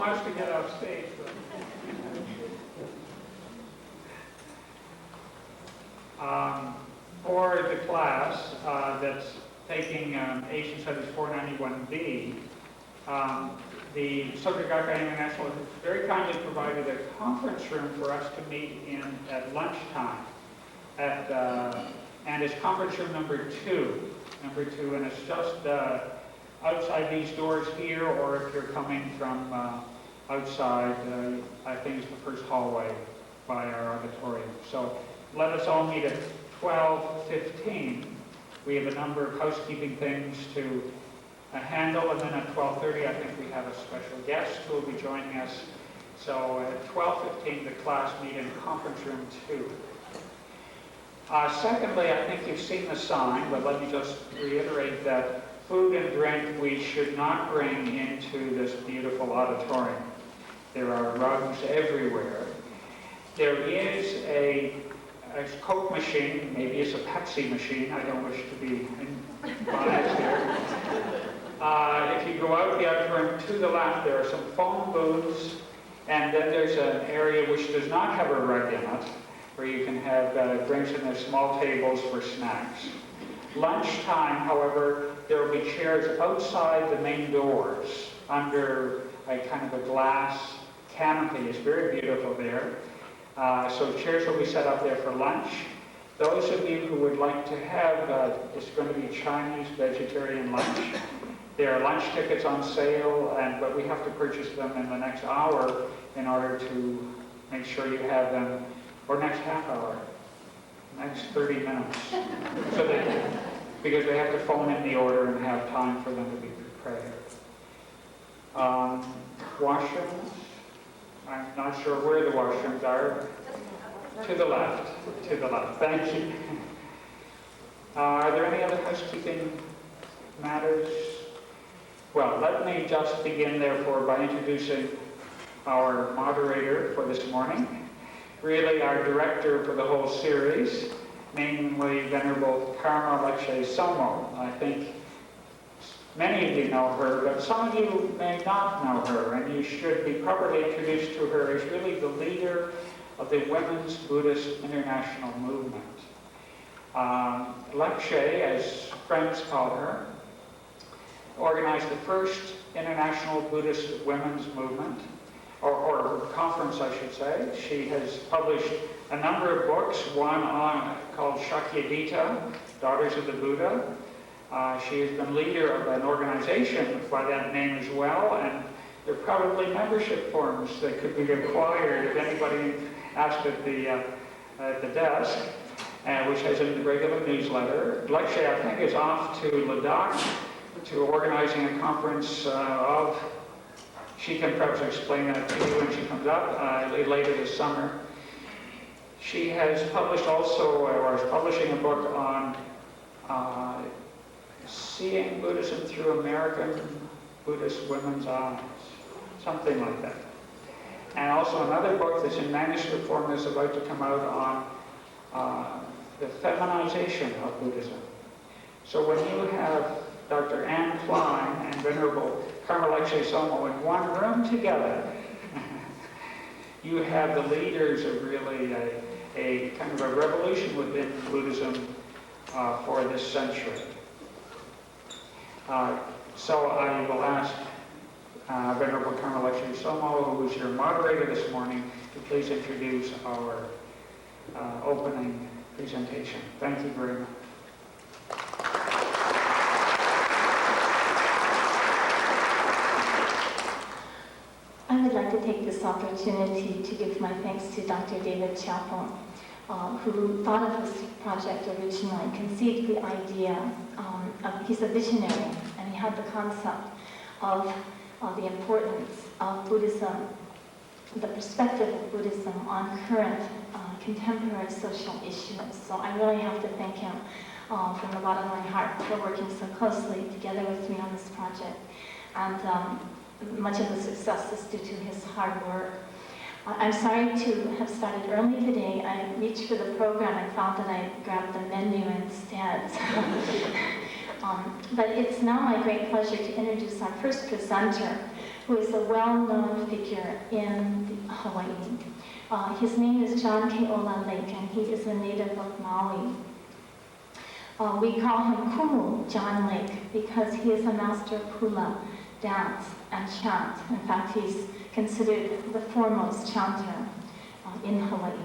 wants to get off stage? For the class that's taking Asian Studies 491B, the Subject Archive International has very kindly provided a conference room for us to meet in at lunchtime. And it's conference room number two, and it's just outside these doors here, or if you're coming from outside, I think it's the first hallway by our auditorium. So let us all meet at 12:15. We have a number of housekeeping things to handle, and then at 12:30 I think we have a special guest who will be joining us. So at 12:15 the class meet in conference room 2. Secondly, I think you've seen the sign, but let me just reiterate that food and drink we should not bring into this beautiful auditorium. There are rugs everywhere. There is a Coke machine, maybe it's a Pepsi machine, I don't wish to be biased here. If you go out the auditorium to the left, there are some phone booths, and then there's an area which does not have a rug in it, where you can have drinks, and there's small tables for snacks. Lunchtime, however, there will be chairs outside the main doors under a kind of a glass canopy. It's very beautiful there. So chairs will be set up there for lunch. Those of you who would like to have, it's going to be Chinese vegetarian lunch. There are lunch tickets on sale, but we have to purchase them in the next hour in order to make sure you have them, or next half hour, next 30 minutes. So because they have to phone in the order and have time for them to be prepared. Washrooms. I'm not sure where the washrooms are. To the left. To the left. Thank you. Are there any other housekeeping matters? Well, let me just begin, therefore, by introducing our moderator for this morning. Really, our director for the whole series, namely Venerable CarlBecker Somo. I think many of you know her, but some of you may not know her, and you should be properly introduced to her as really the leader of the Women's Buddhist International Movement. Lekshe, as friends call her, organized the first international Buddhist women's movement, or conference, I should say. She has published a number of books, one called Shakyadita, Daughters of the Buddha. She has been leader of an organization by that name as well, and there are probably membership forms that could be acquired if anybody asked at the desk, which has a regular newsletter. Lekshe, I think, is off to Ladakh to organizing a conference of, she can perhaps explain that to you when she comes up later this summer. She has published also, or is publishing a book on seeing Buddhism through American Buddhist women's eyes, something like that. And also another book that's in manuscript form is about to come out on the feminization of Buddhism. So when you have Dr. Anne Klein and Venerable CarlBecker Somo in one room together, you have the leaders of really a kind of a revolution within Buddhism for this century. So I will ask Venerable CarlBecker Somo, who is your moderator this morning, to please introduce our opening presentation. Thank you very much. I would like to take this opportunity to give my thanks to Dr. David Chappell, who thought of this project originally, conceived the idea. He's a visionary, and he had the concept of the importance of Buddhism, the perspective of Buddhism on current contemporary social issues. So I really have to thank him from the bottom of my heart for working so closely together with me on this project. And much of the success is due to his hard work. I'm sorry to have started early today. I reached for the program and found that I grabbed the menu instead. But it's now my great pleasure to introduce our first presenter, who is a well-known figure in Hawaii. His name is JohnLake, and he is a native of Maui. We call him Kumu JohnLake because he is a master of hula, dance, and chant. In fact, he's considered the foremost chanter in Hawaii.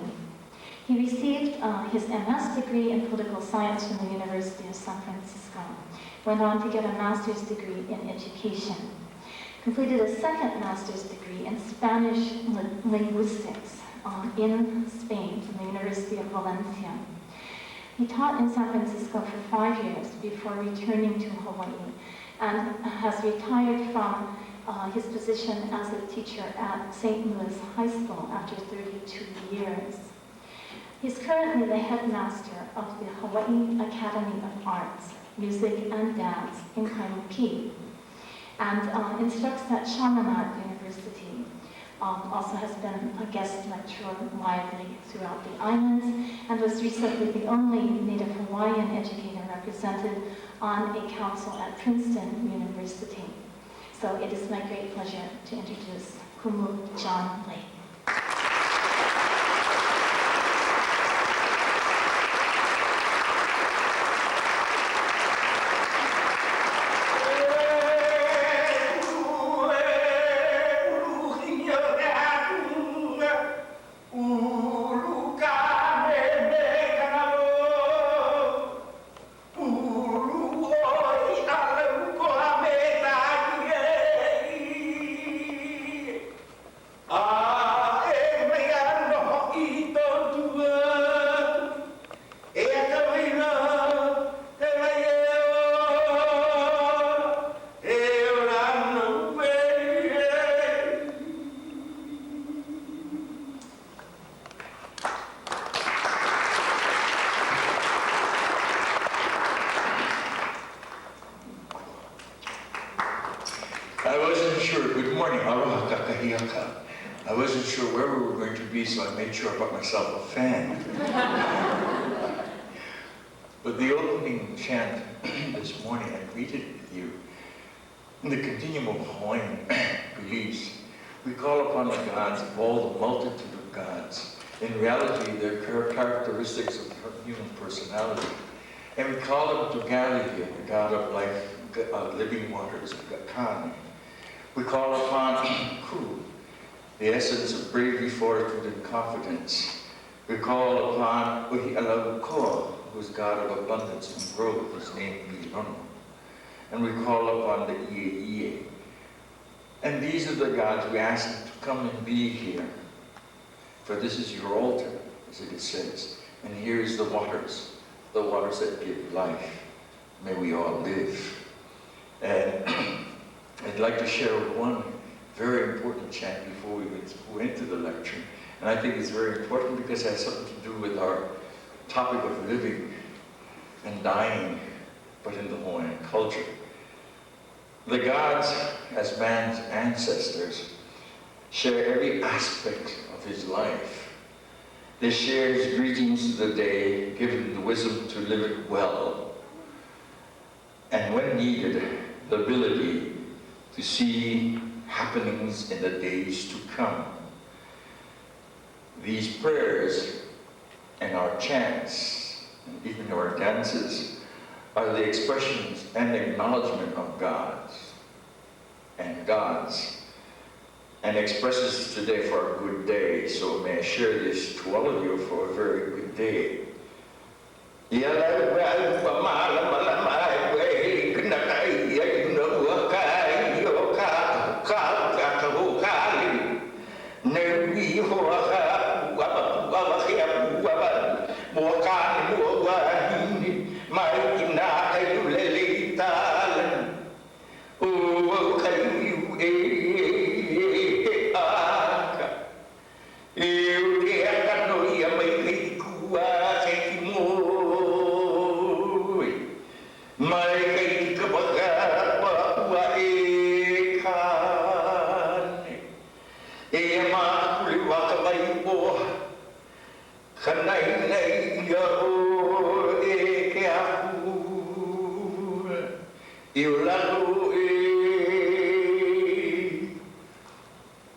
He received his MS degree in political science from the University of San Francisco, went on to get a master's degree in education, completed a second master's degree in Spanish linguistics in Spain from the University of Valencia. He taught in San Francisco for 5 years before returning to Hawaii and has retired from his position as a teacher at St. Louis High School after 32 years. He's currently the headmaster of the Hawaii Academy of Arts, Music and Dance in Kaimuki, and instructs at Chaminade University. Also has been a guest lecturer widely throughout the islands, and was recently the only Native Hawaiian educator represented on a council at Princeton University. So it is my great pleasure to introduce Kumu JohnLake. I wasn't sure where we were going to be, so I made sure I bought myself a fan. But the opening chant this morning, I greeted with you. In the continuum of Hawaiian beliefs, we call upon the gods of all the multitude of gods. In reality, they're characteristics of human personality. And we call them to gather here, the God of life, living waters, Kan. We call upon Ku, the essence of bravery, fortitude, and confidence. We call upon Uhi'alaukoa, who is God of abundance and growth, his name Mirono. And we call upon the Ie. And these are the gods we ask them to come and be here. For this is your altar, as it says. And here is the waters that give life. May we all live. And I'd like to share one very important chant before we go into the lecture. And I think it's very important because it has something to do with our topic of living and dying, but in the Hawaiian culture. The gods, as man's ancestors, share every aspect of his life. They share his greetings to the day, give him the wisdom to live it well, and when needed, the ability to see happenings in the days to come. These prayers and our chants, and even our dances, are the expressions and acknowledgement of gods, and expresses today for a good day. So may I share this to all of you for a very good day.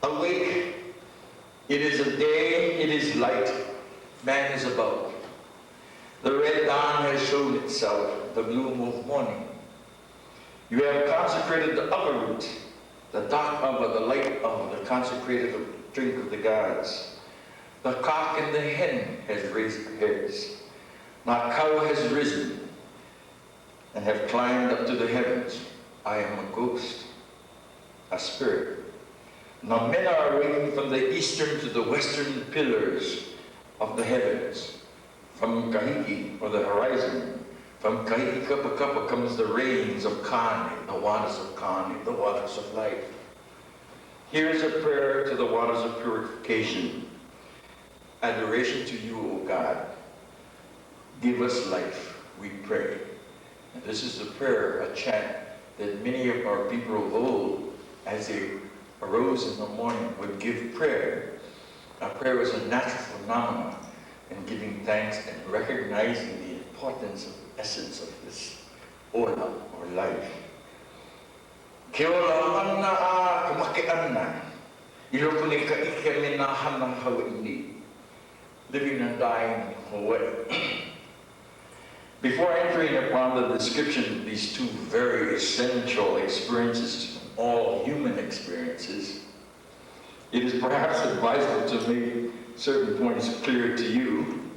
Awake, it is a day, it is light, man is about. The red dawn has shown itself, the gloom of morning. You have consecrated the upper root, the dark hour, the light hour, the consecrated drink of the gods. The cock and the hen has raised their heads. My cow has risen and have climbed up to the heavens. I am a ghost, a spirit. Now men are awaking from the eastern to the western pillars of the heavens. From Kahiki, or the horizon, from Kahiki Kappa Kappa comes the rains of Kani, the waters of Kani, the waters of life. Here is a prayer to the waters of purification. Adoration to you, O God. Give us life, we pray. And this is a prayer, a chant, that many of our people of old, as they arose in the morning, would give prayer. A prayer was a natural phenomenon in giving thanks and recognizing the importance of the essence of this ola, or life. Ke ola ana a kumake ana. Iloko ni ka ike me na hana Hawaii. Living and dying in Hawaii. Before entering upon the description of these two very essential experiences, all human experiences, it is perhaps advisable to make certain points clear to you,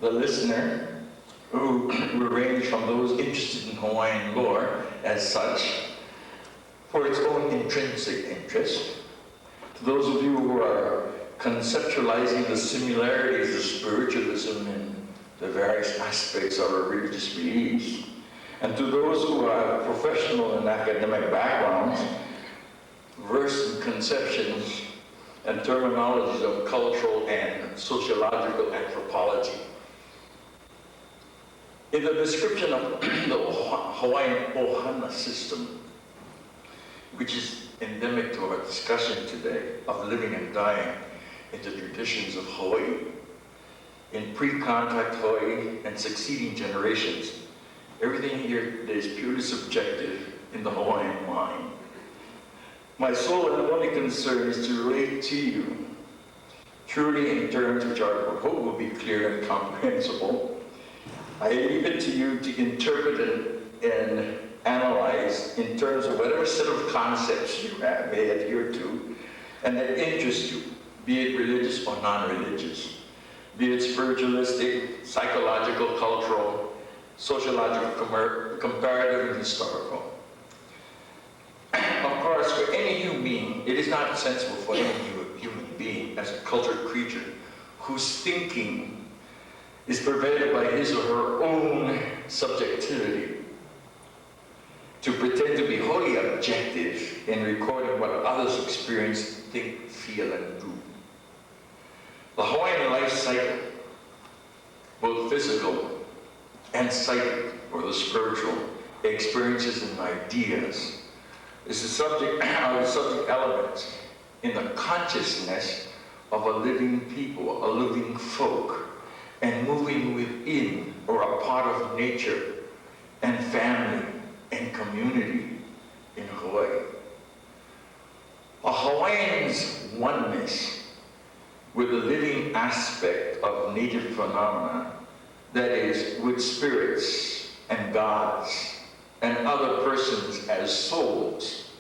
the listener, who will range from those interested in Hawaiian lore as such, for its own intrinsic interest, to those of you who are conceptualizing the similarities of spiritualism in the various aspects of our religious beliefs, and to those who have professional and academic backgrounds, versed in conceptions and terminologies of cultural and sociological anthropology. In the description of the Hawaiian ohana system, which is endemic to our discussion today, of living and dying in the traditions of Hawaii, in pre-contact Hawaii and succeeding generations, everything here is purely subjective in the Hawaiian mind. My sole and only concern is to relate to you, truly in terms which I hope will be clear and comprehensible. I leave it to you to interpret and analyze in terms of whatever set of concepts you may adhere to and that interest you, be it religious or non-religious, be it spiritualistic, psychological, cultural, sociological, comparative, and historical. Of course, for any human being, it is not sensible for any human being as a cultured creature whose thinking is pervaded by his or her own subjectivity to pretend to be wholly objective in recording what others experience, think, feel, and do. The Hawaiian life cycle, both physical and psychic, or the spiritual, experiences and ideas, is the subject element in the consciousness of a living people, a living folk, and moving within or a part of nature and family and community in Hawaii. A Hawaiian's oneness with the living aspect of native phenomena, that is, with spirits and gods and other persons as souls,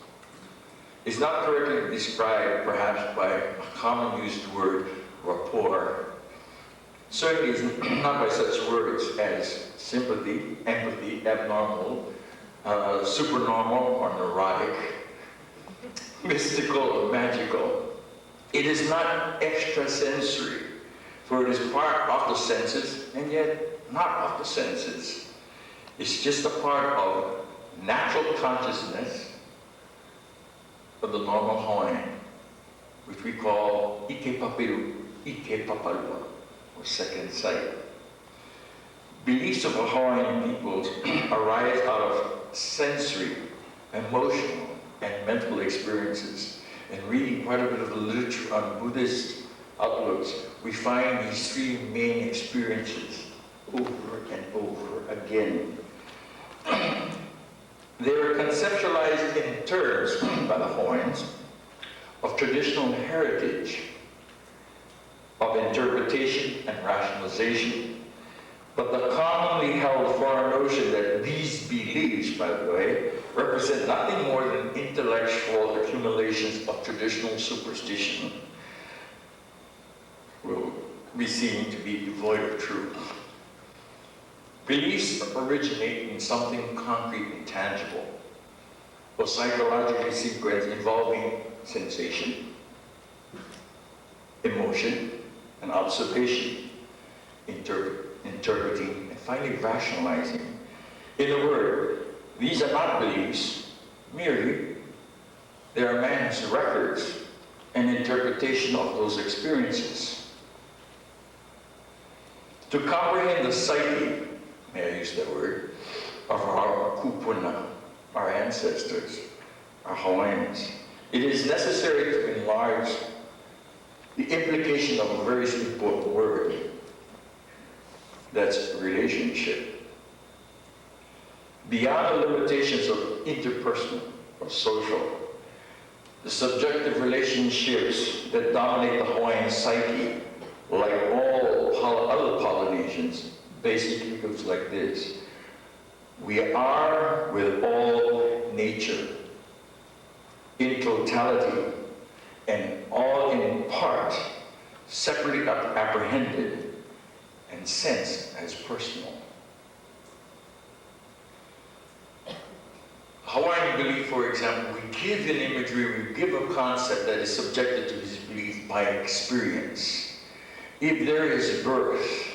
is not correctly described perhaps by a common used word, rapport. Certainly is not by such words as sympathy, empathy, abnormal, supernormal or neurotic, mystical or magical. It is not extrasensory, for it is part of the senses and yet not of the senses. It's just a part of natural consciousness of the normal Hawaiian, which we call ike papiru, ike papalua, or second sight. Beliefs of the Hawaiian peoples arise out of sensory, emotional, and mental experiences. And reading quite a bit of the literature on Buddhist outlooks, we find these three main experiences over and over again. They are conceptualized in terms by the Hawaiians of traditional heritage, of interpretation and rationalization, but the commonly held foreign notion that these beliefs, by the way, represent nothing more than intellectual accumulations of traditional superstition will be seen to be devoid of truth. Beliefs originate in something concrete and tangible, or psychologically sequenced involving sensation, emotion, and observation, interpreting, and finally rationalizing. In a word, these are not beliefs merely, they are man's records and interpretation of those experiences. To comprehend the psyche, may I use that word, of our kupuna, our ancestors, our Hawaiians, it is necessary to enlarge the implication of a very important word, that's relationship. Beyond the limitations of interpersonal or social, the subjective relationships that dominate the Hawaiian psyche, like all other Polynesians, basically goes like this. We are with all nature, in totality, and all in part, separately apprehended and sensed as personal. Hawaiian belief, for example, we give an imagery, we give a concept that is subjected to this belief by experience. If there is birth,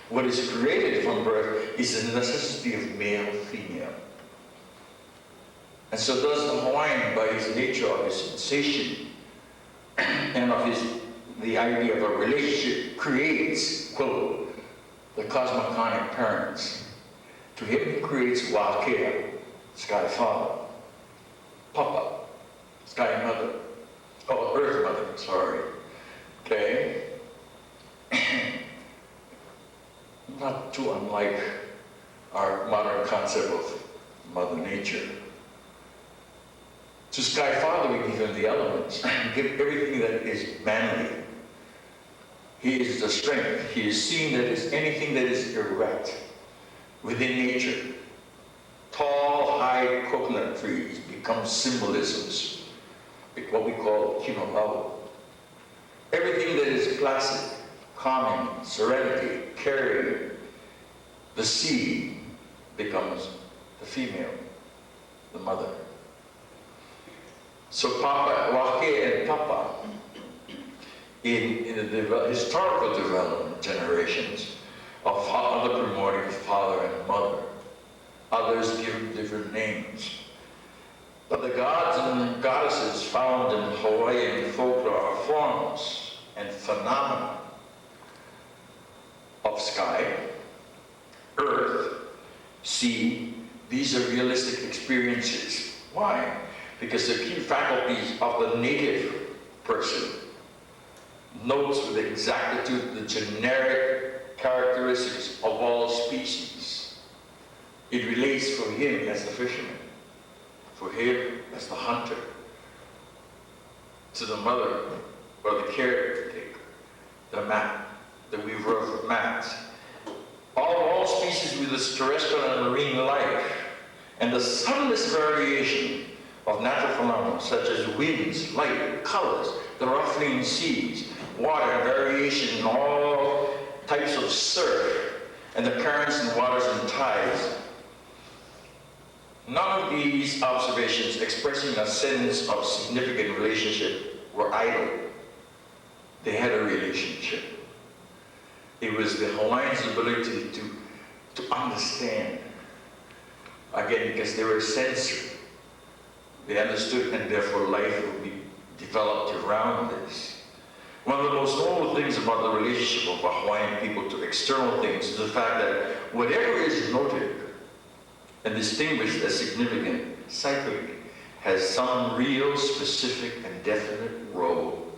what is created from birth is the necessity of male, female. And so does the Hawaiian, by his nature of his sensation and of the idea of a relationship, creates, quote, the cosmogonic parents. To him he creates Wakea, sky father, Papa, sky mother, oh, earth mother, sorry, okay? Not too unlike our modern concept of Mother Nature. To Sky Father, we give him the elements, we give everything that is manly. He is the strength. He is seen that is anything that is erect within nature. Tall, high coconut trees become symbolisms, what we call kinolau. Everything that is placid, calming, serenity, caring, the sea becomes the female, the mother. So Papa, Wake and Papa, in the historical development generations of other primordial father and mother, others give different names. But the gods and goddesses found in Hawaiian folklore are forms and phenomena of sky, earth, sea. These are realistic experiences. Why? Because the key faculties of the native person notes with exactitude the generic characteristics of all species. It relates for him as the fisherman, for him as the hunter, to the mother or the caretaker, the mat, the weaver of mats. All species with this terrestrial and marine life, and the subtlest variation of natural phenomena such as winds, light, colors, the ruffling seas, water, variation in all types of surf, and the currents and waters and tides. None of these observations expressing a sense of significant relationship were idle. They had a relationship. It was the Hawaiians' ability to understand. Again, because they were sensory. They understood, and therefore life would be developed around this. One of the most notable things about the relationship of the Hawaiian people to external things is the fact that whatever is noted and distinguished as significant psychically has some real, specific, and definite role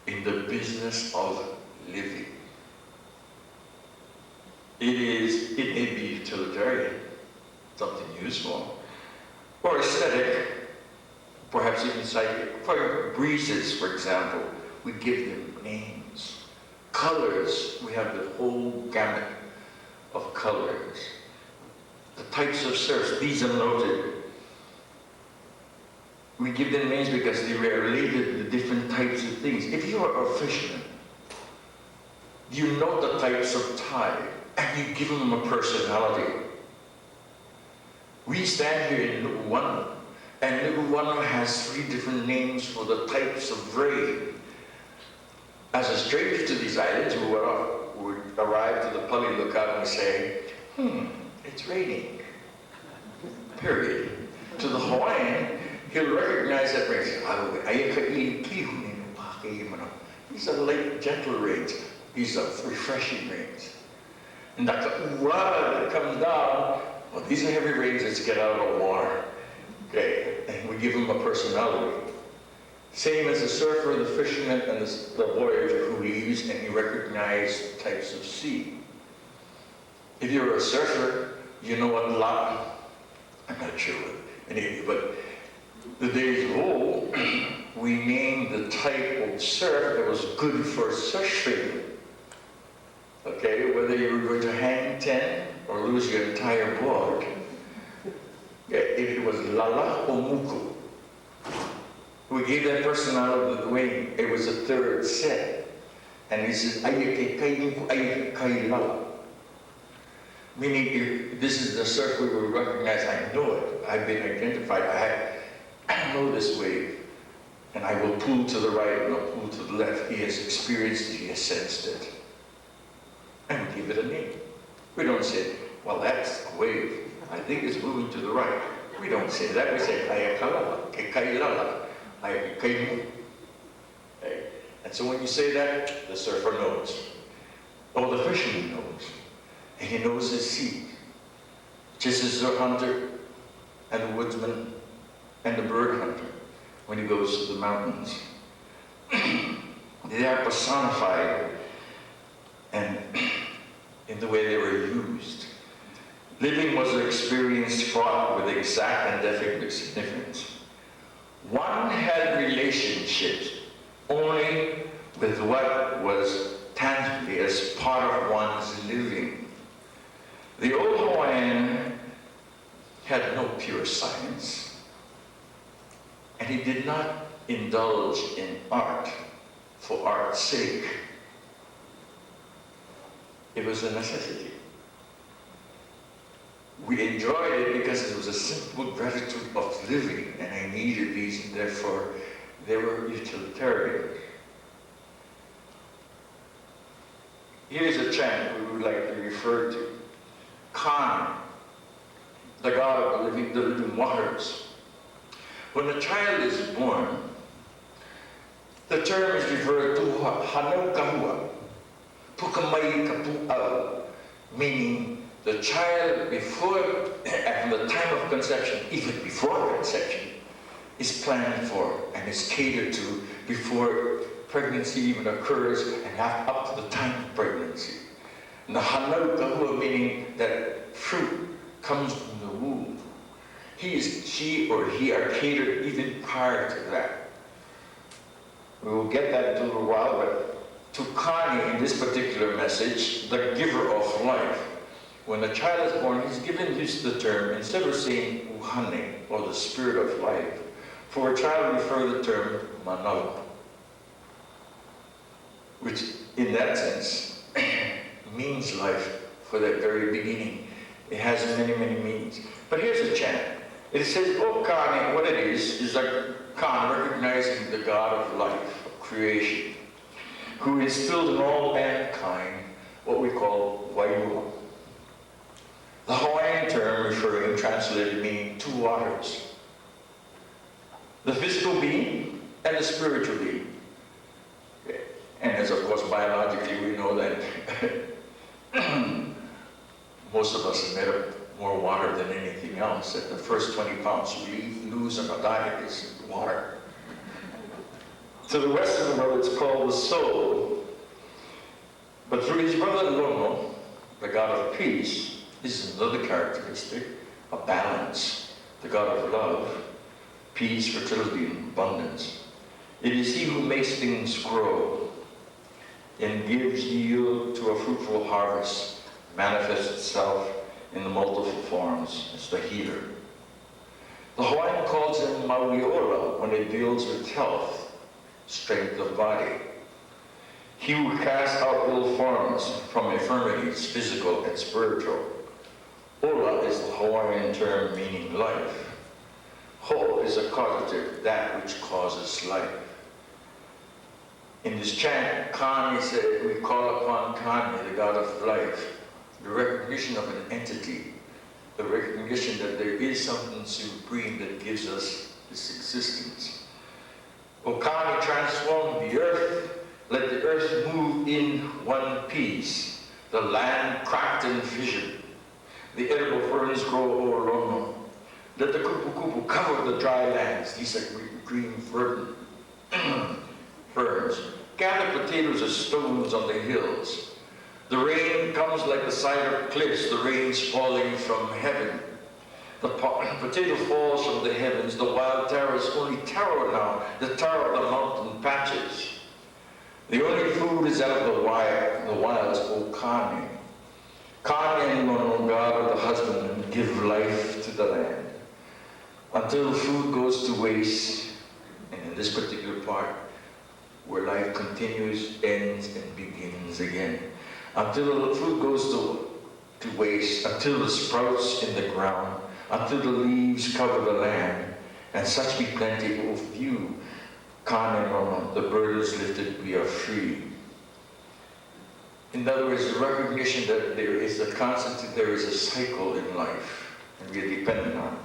in the business of living. It may be utilitarian, something useful, or aesthetic, perhaps might even cite, for breezes, for example, we give them names. Colors, we have the whole gamut of colors. The types of surf, these are noted. We give them names because they were related to different types of things. If you are a fisherman, you know the types of tide, and you give them a personality. We stand here in Nu'uanu, and Nu'uanu has 3 different names for the types of rain. As a stranger to these islands, we would arrive to the Pali lookout and say, it's raining, period. To the Hawaiian, he'll recognize that rain. These are light, gentle rains. These are refreshing rains. And that comes down, well, these are heavy rains, let's get out of the water. Okay, and we give them a personality. Same as the surfer, the fisherman, and the voyager who leaves, and you recognize types of sea. If you're a surfer, you know what I'm not sure what any of you, but the days of old, we named the type of surf that was good for surfing. Okay, whether you were going to hang 10 or lose your entire board. If it was lala or muku. We gave that person out of the wing. It was a 3rd set. And he says, lala. Meaning, this is the surf we will recognize. I know it. I've been identified. I know this wave. And I will pull to the right and I'll pull to the left. He has experienced it. He has sensed it. And we give it a name. We don't say, well, that's a wave. I think it's moving to the right. We don't say that. We say, ayakalala, kekailala, ayakaimu. And so when you say that, the surfer knows. Or the fisherman knows. And he knows his seed. Just as the hunter and the woodsman and the bird hunter, when he goes to the mountains. They are personified and in the way they were used. Living was an experience fraught with exact and definite significance. One had relationships only with what was tangibly as part of one's living. The old Hawaiian had no pure science, and he did not indulge in art for art's sake. It was a necessity. We enjoyed it because it was a simple gratitude of living, and I needed these, and therefore they were utilitarian. Here's a chant we would like to refer to. Khan, the god of the living waters. When a child is born, the term is referred to hanau kahua, pukamai kapu'au, meaning the child before, at the time of conception, even before conception, is planned for and is catered to before pregnancy even occurs and up to the time of pregnancy. And the hanau kahua, meaning that fruit comes from the womb. She or he are catered even prior to that. We will get that in a little while, but to Kani in this particular message, the giver of life. When a child is born, he's given the term, instead of saying uhane, or the spirit of life, for a child we refer the term manawa, which in that sense means life for that very beginning. It has many, many meanings. But here's a chant. It says, oh Kani, what it is like Khan recognizing the God of life, of creation, who instilled in all mankind what we call wailua. The Hawaiian term referring, translated, meaning 2 waters. The physical being and the spiritual being. And as of course biologically we know that most of us emit more water than anything else. That the first 20 pounds we lose in a diet is water. To the rest of the world it's called the soul. But through his brother Lono, the God of peace, this is another characteristic, a balance, the God of love. peace, fertility, and abundance. It is He who makes things grow and gives yield to a fruitful harvest, manifests itself in the multiple forms as the healer. The Hawaiian calls him Mauliola when it deals with health, strength of body. He who casts out ill forms from infirmities, physical and spiritual. Ola is the Hawaiian term meaning life. Ho is a causative, that which causes life. In this chant, Kani said, we call upon Kani, the god of life, the recognition of an entity, the recognition that there is something supreme that gives us this existence. O Kani, transform the earth, let the earth move in one piece, the land cracked and fissured, the edible ferns grow over Lono. Let the kupu-kupu cover the dry lands, these are green ferns. Gather potatoes as stones on the hills. The rain comes like the side of cliffs, the rain's falling from heaven. The potato falls from the heavens, the wild taro is only taro now, the taro of the mountain patches. The only food is out of the wilds, O Kani. Kani and Mono, God of the husbandman, give life to the land. Until food goes to waste, and in this particular part, where life continues, ends, and begins again. Until the food goes to waste, until the sprouts in the ground, until the leaves cover the land, and such be plenty of you, Kani Mono, the burden is lifted, we are free. In other words, the recognition that there is a constant, there is a cycle in life, and we are dependent on it.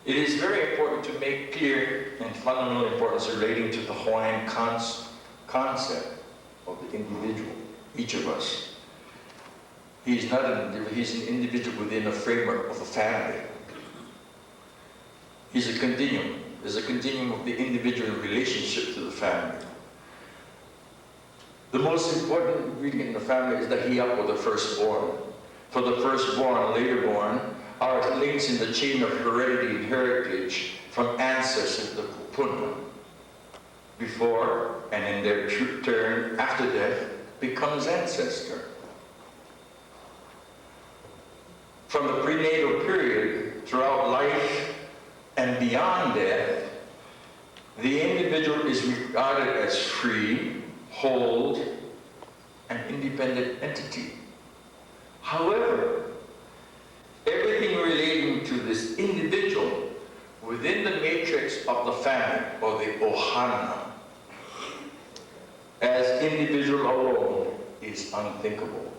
It is very important to make clear and fundamental importance relating to the Hawaiian concept of the individual, each of us. He's not an individual, he's an individual within a framework of a family. He's a continuum. There's a continuum of the individual relationship to the family. The most important ingredient in the family is the hiya, or the firstborn. For the firstborn, later born, are links in the chain of heredity and heritage from ancestors to the kupuna. Before and in their turn after death becomes ancestor. From the prenatal period throughout life and beyond death, the individual is regarded as free, whole, and independent entity. However, everything relating to this individual within the matrix of the family, or the ohana, as individual alone, is unthinkable.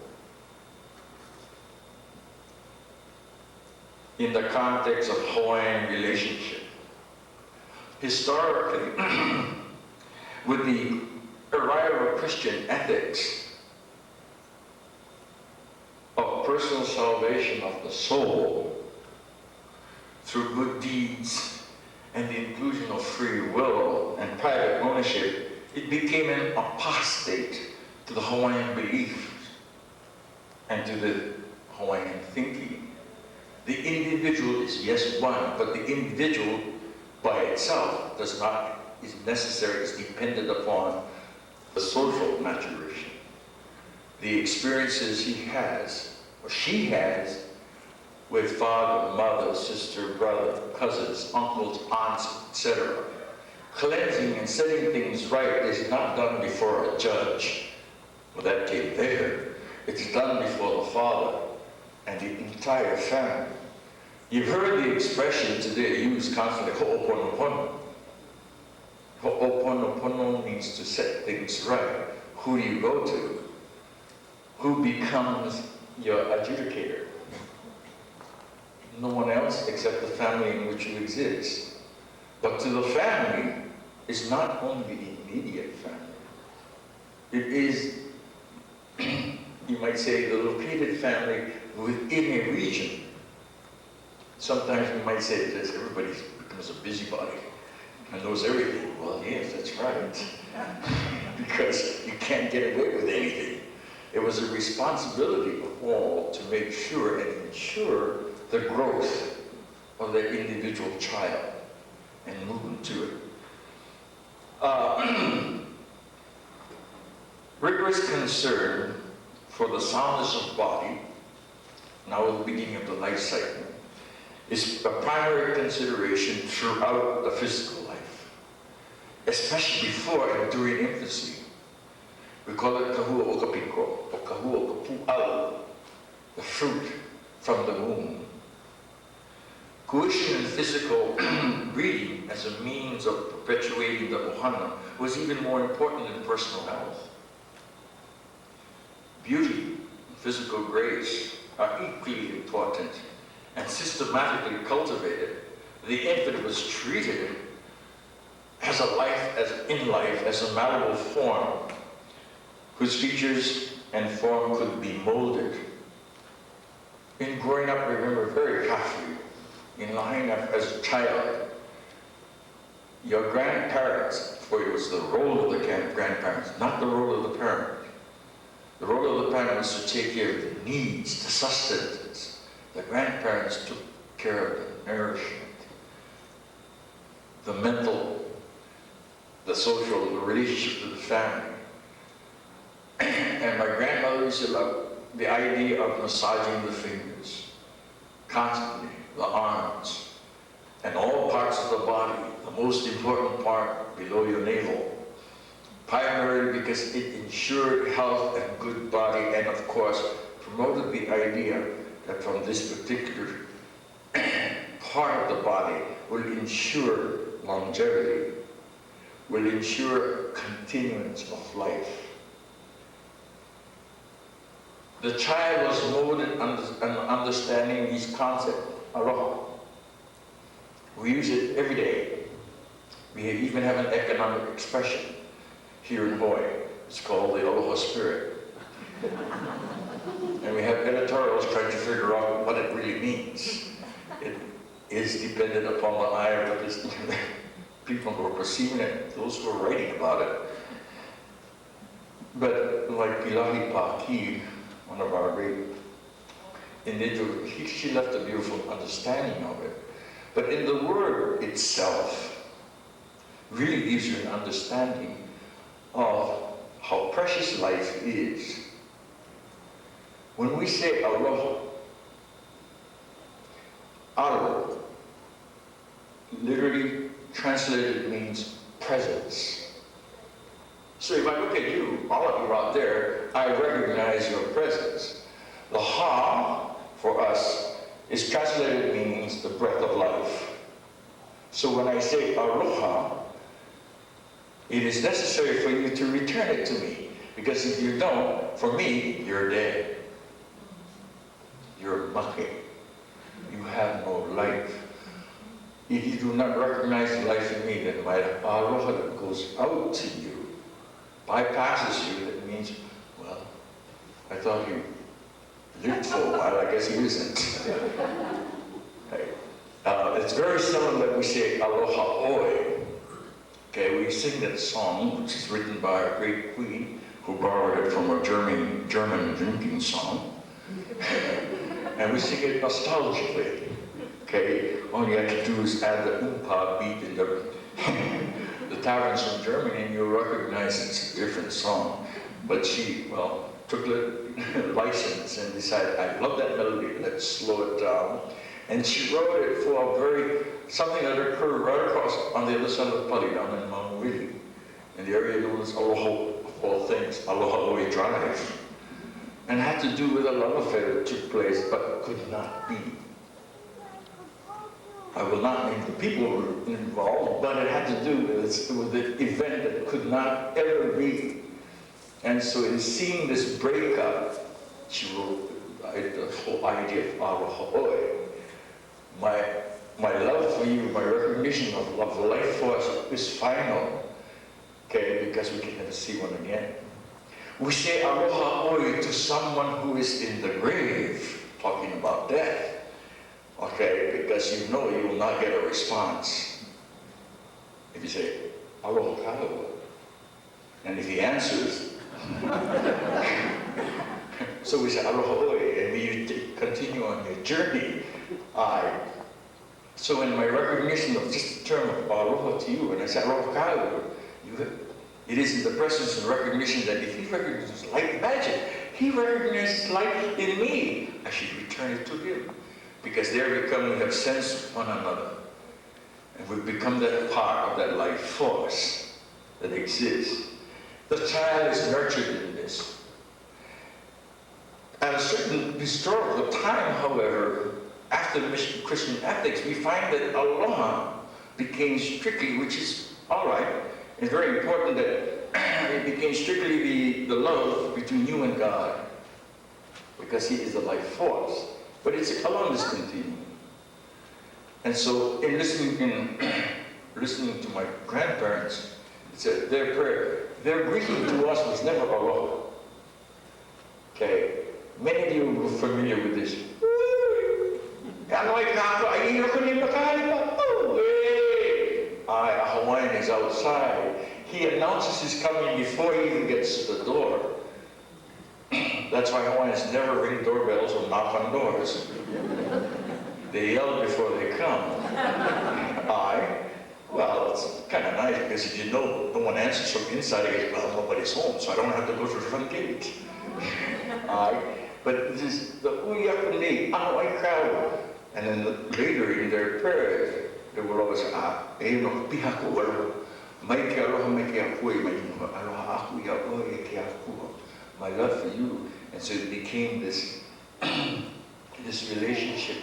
In the context of Hawaiian relationship, historically, with the arrival of Christian ethics, of personal salvation of the soul through good deeds and the inclusion of free will and private ownership, it became an apostate to the Hawaiian belief and to the Hawaiian thinking. The individual is yes one, but the individual by itself is necessary, is dependent upon the social maturation. The experiences he has, or she has, with father, mother, sister, brother, cousins, uncles, aunts, etc. Cleansing and setting things right is not done before a judge. Well, that came later. It's done before the father and the entire family. You've heard the expression today used constantly, ho'oponopono. Ho'oponopono means to set things right. Who do you go to? Who becomes your adjudicator? No one else except the family in which you exist. But to the family, it's not only the immediate family. It is, you might say, the located family within a region. Sometimes we might say that everybody becomes a busybody and knows everything. Well, yes, that's right. Because you can't get away with anything. It was a responsibility of all to make sure and ensure the growth of the individual child. and move into it. Rigorous concern for the soundness of body, now at the beginning of the life cycle, is a primary consideration throughout the physical life, especially before and during infancy. We call it kahua o kapiko, or kahua o kapu'au, the fruit from the womb. Coition in physical breeding as a means of perpetuating the ohana was even more important than personal health. Beauty and physical grace are equally important and systematically cultivated. The infant was treated as in life as a malleable form whose features and form could be molded. In growing up, I remember very carefully, in line up as a child, your grandparents, for it was the role of the grandparents, not the role of the parent. The role of the parent was to take care of the needs, the sustenance. The grandparents took care of the nourishment, the mental, the social, the relationship to the family. And my grandmother used to love the idea of massaging the fingers, constantly, the arms, and all parts of the body, the most important part below your navel, primarily because it ensured health and good body, and of course promoted the idea that from this particular part of the body will ensure longevity, will ensure continuance of life. The child was molded understanding these concepts, aloha. We use it every day. We even have an economic expression here in Hawaii. It's called the aloha spirit. And we have editorials trying to figure out what it really means. It is dependent upon the eye of the people who are perceiving it, those who are writing about it. But like Pilahi Paki, one of our great individuals, she left a beautiful understanding of it. But in the word itself, really gives you an understanding of how precious life is. When we say aloha, alo, literally translated means presence. So if I look at you, all of you out there, I recognize your presence. The ha, for us, is translated means the breath of life. So when I say aloha, it is necessary for you to return it to me. Because if you don't, for me, you're dead. You're make. You have no life. If you do not recognize life in me, then my aloha that goes out to you bypasses you. That means, well, I thought you lived for a while, I guess he isn't. Right. It's very similar that we say aloha oi. Okay, we sing that song, which is written by a great queen who borrowed it from a German drinking song. And we sing it nostalgically. Okay, all you have to do is add the oompa beat in the taverns from Germany, and you'll recognize it's a different song. But she, well, took the license and decided, I love that melody, let's slow it down. And she wrote it for something that occurred right across on the other side of the Pali, down in Maunawili, in the area known as Aloha, of all things, Aloha Oi Drive. And had to do with a love affair that took place, but could not be. I will not name the people who were involved, but it had to do with the event that could not ever be. And so in seeing this breakup, she wrote the whole idea of aloha oi. My love for you, my recognition of life for us is final, okay, because we can never see one again. We say aloha oi to someone who is in the grave, talking about death. Okay, because you know you will not get a response. If you say, aloha kāua, and if he answers, so we say aloha oi, and we continue on your journey. So in my recognition of just the term of aloha to you, and I said, aloha kāu, it is in the presence and recognition that if he recognizes light, imagine, he recognizes light in me, I should return it to him. Because there we have sensed one another. And we've become that part of that life force that exists. The child is nurtured in this. At a certain historical time, however, after the mission of Christian ethics, we find that aloha became strictly, which is all right, it's very important that it became strictly the love between you and God, because he is the life force. But it's along this continuum. And so in listening to my grandparents, their prayer, their greeting to us was never aloha. Okay? Many of you are familiar with this. A Hawaiian is outside. He announces his coming before he even gets to the door. That's why Hawaiians never ring doorbells or knock on doors. They yell before they come. Well, it's kind of nice because if you know no one answers from inside, I guess, well, nobody's home, so I don't have to go through the front gate. But this is the uyakundi, anawai crowd. And then later in their prayers, they would always say, no pihaku wala, mai ke aloha, mai ke akui, mai aloha aku ya oe ke akua. My love for you. And so it became this, this relationship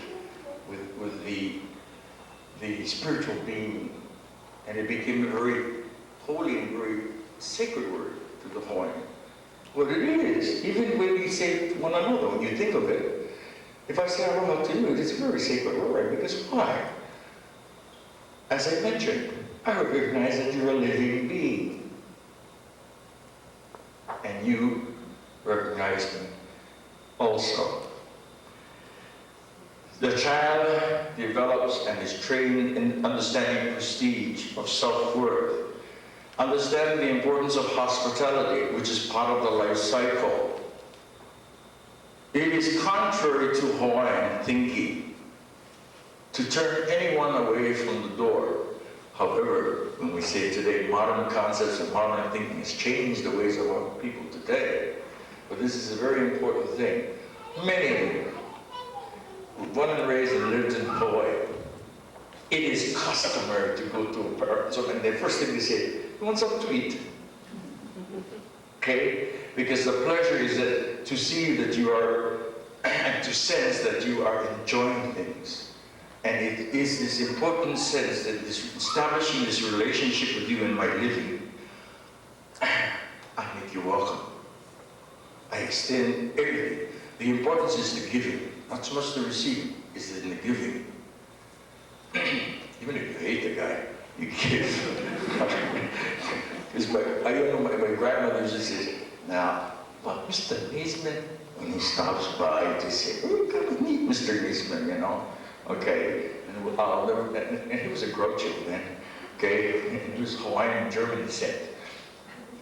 with the spiritual being. And it became a very holy and very sacred word to the Hawaiian. Well, it is. Even when we say to one another, when you think of it, if I say aloha to you, it is a very sacred word. Because why? As I mentioned, I recognize that you're a living being. And you recognize me also. The child develops and is trained in understanding prestige of self-worth, understanding the importance of hospitality, which is part of the life cycle. It is contrary to Hawaiian thinking to turn anyone away from the door. However, when we say today, modern concepts and modern thinking has changed the ways of our people today. But this is a very important thing. Many of you were born and raised and lived in Hawaii. It is customary to go to a parent's home, and the first thing they say, you want something to eat? Okay? Because the pleasure is that to see that you are, and to sense that you are enjoying things. And it is this important sense that establishing this relationship with you in my living, I make you welcome. I extend everything. The importance is the giving, not so much the receiving, it's in the giving. Even if you hate the guy, you give. Because my grandmother used to say, now, but Mr. Niesman, when he stops by, to say, oh, come and meet Mr. Niesman, you know. Okay, and he was a Groucho then, okay, he was Hawaiian German descent.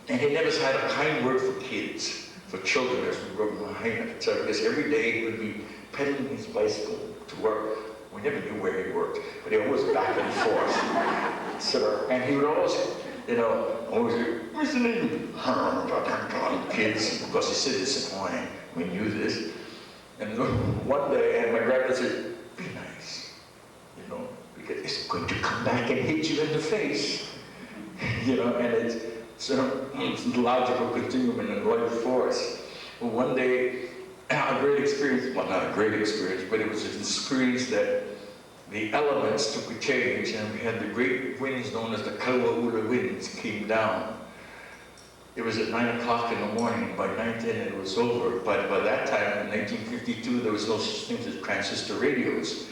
And he never had a kind word for kids, for children, as we wrote in Lahaina. So because every day he would be pedaling his bicycle to work. We never knew where he worked, but he always back and forth. So, and he would always, you know, always go, what's the name? Kids, because he said this in Hawaiian, we knew this. And one day, and my grandpa said, be nice, you know, because it's going to come back and hit you in the face, you know, and it's a logical continuum in the life force. Well, one day, a great experience, well, not a great experience, but it was an experience that the elements took a change, and we had the great winds known as the Kauaula winds came down. It was at 9 o'clock in the morning. By 9:10 it was over. But by that time, in 1952, there was no such thing as transistor radios.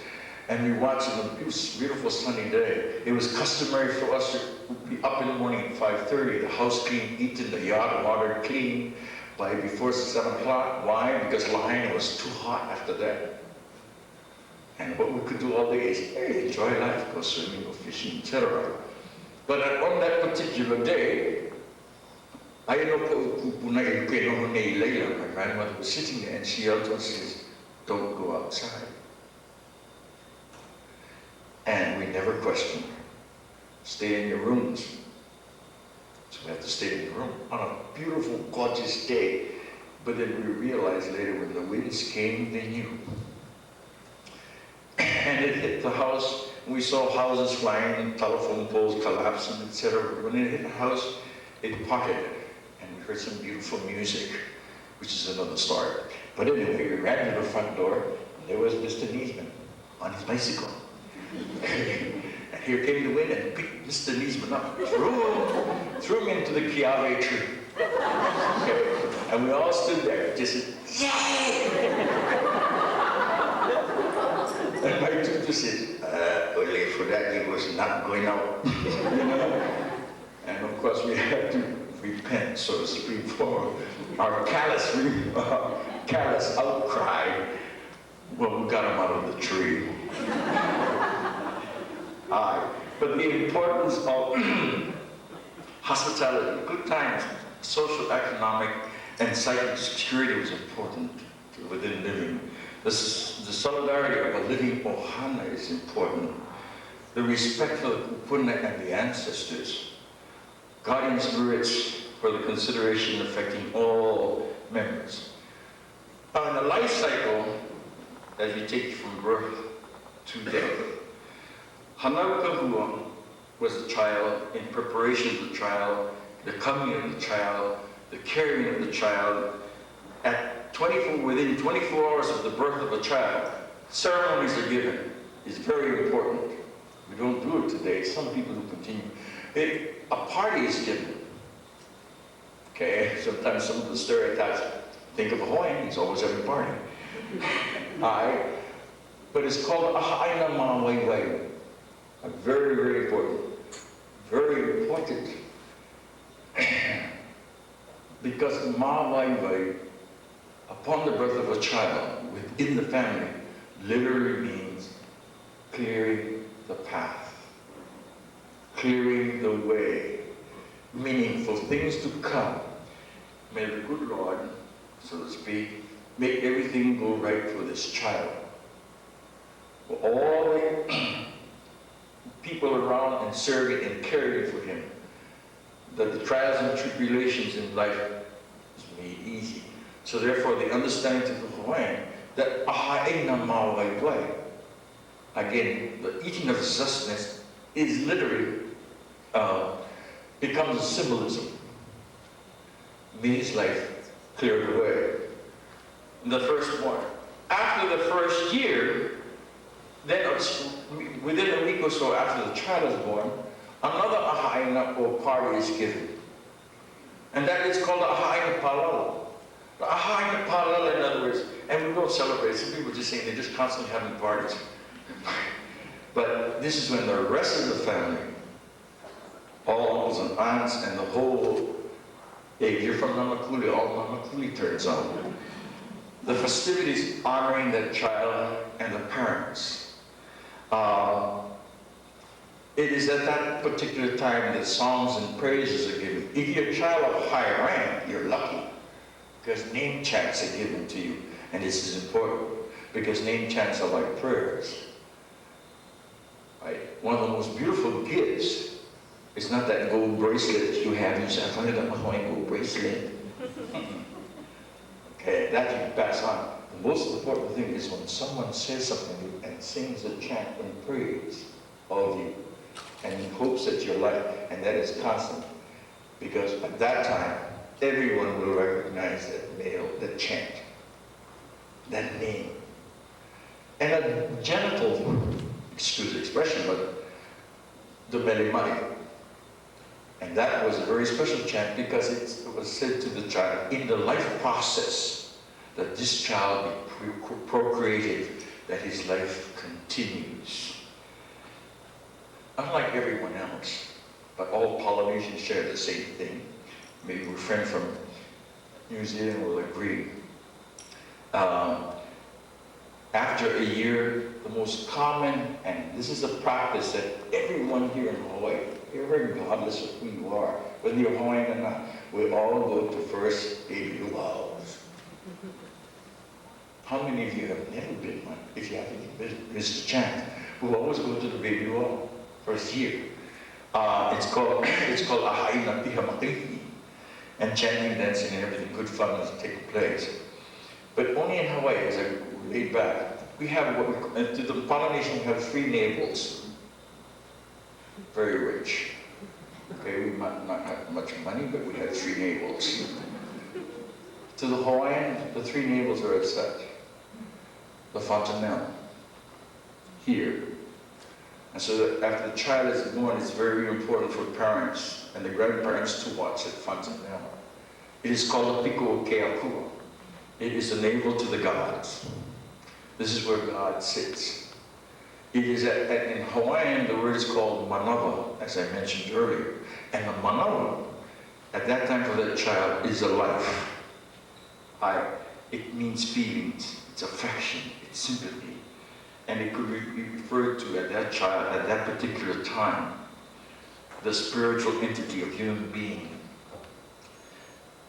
And we watched it was a beautiful sunny day. It was customary for us to be up in the morning at 5:30, the house clean, eaten, the yard watered clean by before 7 o'clock. Why? Because Lahaina was too hot after that. And what we could do all day is, hey, enjoy life, go swimming, go fishing, etc. But on that particular day, my grandmother was sitting there and she yelled to us, says, don't go outside. And we never question. Stay in your rooms. So we have to stay in the room on a beautiful, gorgeous day. But then we realized later when the winds came, they knew. And it hit the house. We saw houses flying, telephone poles collapsing, etc. When it hit the house, it parted it. And we heard some beautiful music, which is another story. But anyway, we ran to the front door, and there was Mr. Niesman on his bicycle. And here came the wind and picked Mr. Niesman up, threw him into the kiawe tree. Okay. And we all stood there, just said, yay! And my tutor said, only for that he was not going out. You know? And of course we had to repent, so to speak, for our callous outcry. Well, we got him out of the tree. But the importance of hospitality, good times, social, economic, and psychic security was important within living. The solidarity of a living ohana is important. The respect for the kupuna and the ancestors. Guardian spirits for the consideration affecting all members. Now in the life cycle, as you take from birth to death, Hanau was the child, in preparation of the child, the coming of the child, the carrying of the child. Within 24 hours of the birth of a child, ceremonies are given. It's very important. We don't do it today. Some people do continue. A party is given. Okay, sometimes some of the stereotypes think of a Hawaiian, he's always having a party. But it's called a ha'aina ma'awaiwai. Very, very important. Very important. Because ma'awaiwai, upon the birth of a child within the family, literally means clearing the path, clearing the way, meaning for things to come. May the good Lord, so to speak, make everything go right for this child. For all the people around and serving and caring for him, that the trials and tribulations in life is made easy. So therefore, the understanding to the Hawaiian that aha'ena ma'awaiwai, again, the eating of sustenance is literally becomes a symbolism. May his life cleared away. The firstborn. After the first year, then within a week or so after the child is born, another aha'ena or party is given. And that is called the aha'ena palala. The aha'ena palala, in other words, and we don't celebrate. Some people just saying they're just constantly having parties. But this is when the rest of the family, all uncles and aunts and the whole, if you're from Namakuli, all Namakuli turns on. The festivities honoring the child and the parents. It is at that particular time that songs and praises are given. If you're a child of high rank, you're lucky, because name chants are given to you. And this is important, because name chants are like prayers. Right? One of the most beautiful gifts is not that gold bracelet you have. You say, I found that Hawaiian gold bracelet. Okay, that you can pass on. The most important thing is when someone says something and sings a chant in praise of you, and in hopes that you're like, and that is constant. Because at that time, everyone will recognize that male, that chant, that name. And a genital, excuse the expression, but the melimai. And that was a very special chant because it was said to the child in the life process that this child be procreated, that his life continues. Unlike everyone else, but all Polynesians share the same thing. Maybe a friend from New Zealand will agree. After a year, the most common, and this is a practice that everyone here in Hawaii, regardless of who you are, whether you're Hawaiian or not, we all go to first baby luau's. How many of you have never been one? If you haven't, Mr. Chant. who always go to the baby wall first year. It's called Ahai na Piha Makrihi. And chanting, dancing, and everything, good fun is taking place. But only in Hawaii, as I laid back, we have what we call, to the Polynesian, we have 3 navels. Very rich. Okay, we might not have much money, but we have 3 navels. To the Hawaiian, the 3 navels are as such. The fontanelle, here. And so that after the child is born, it's very important for parents and the grandparents to watch the fontanelle. It is called a piko keakua. It is the navel to the gods. This is where God sits. It is in Hawaiian, the word is called manawa, as I mentioned earlier. And the manawa, at that time for that child, is a life. It means feelings, it's affection, it's sympathy. And it could be referred to at that child, at that particular time, the spiritual entity of human being.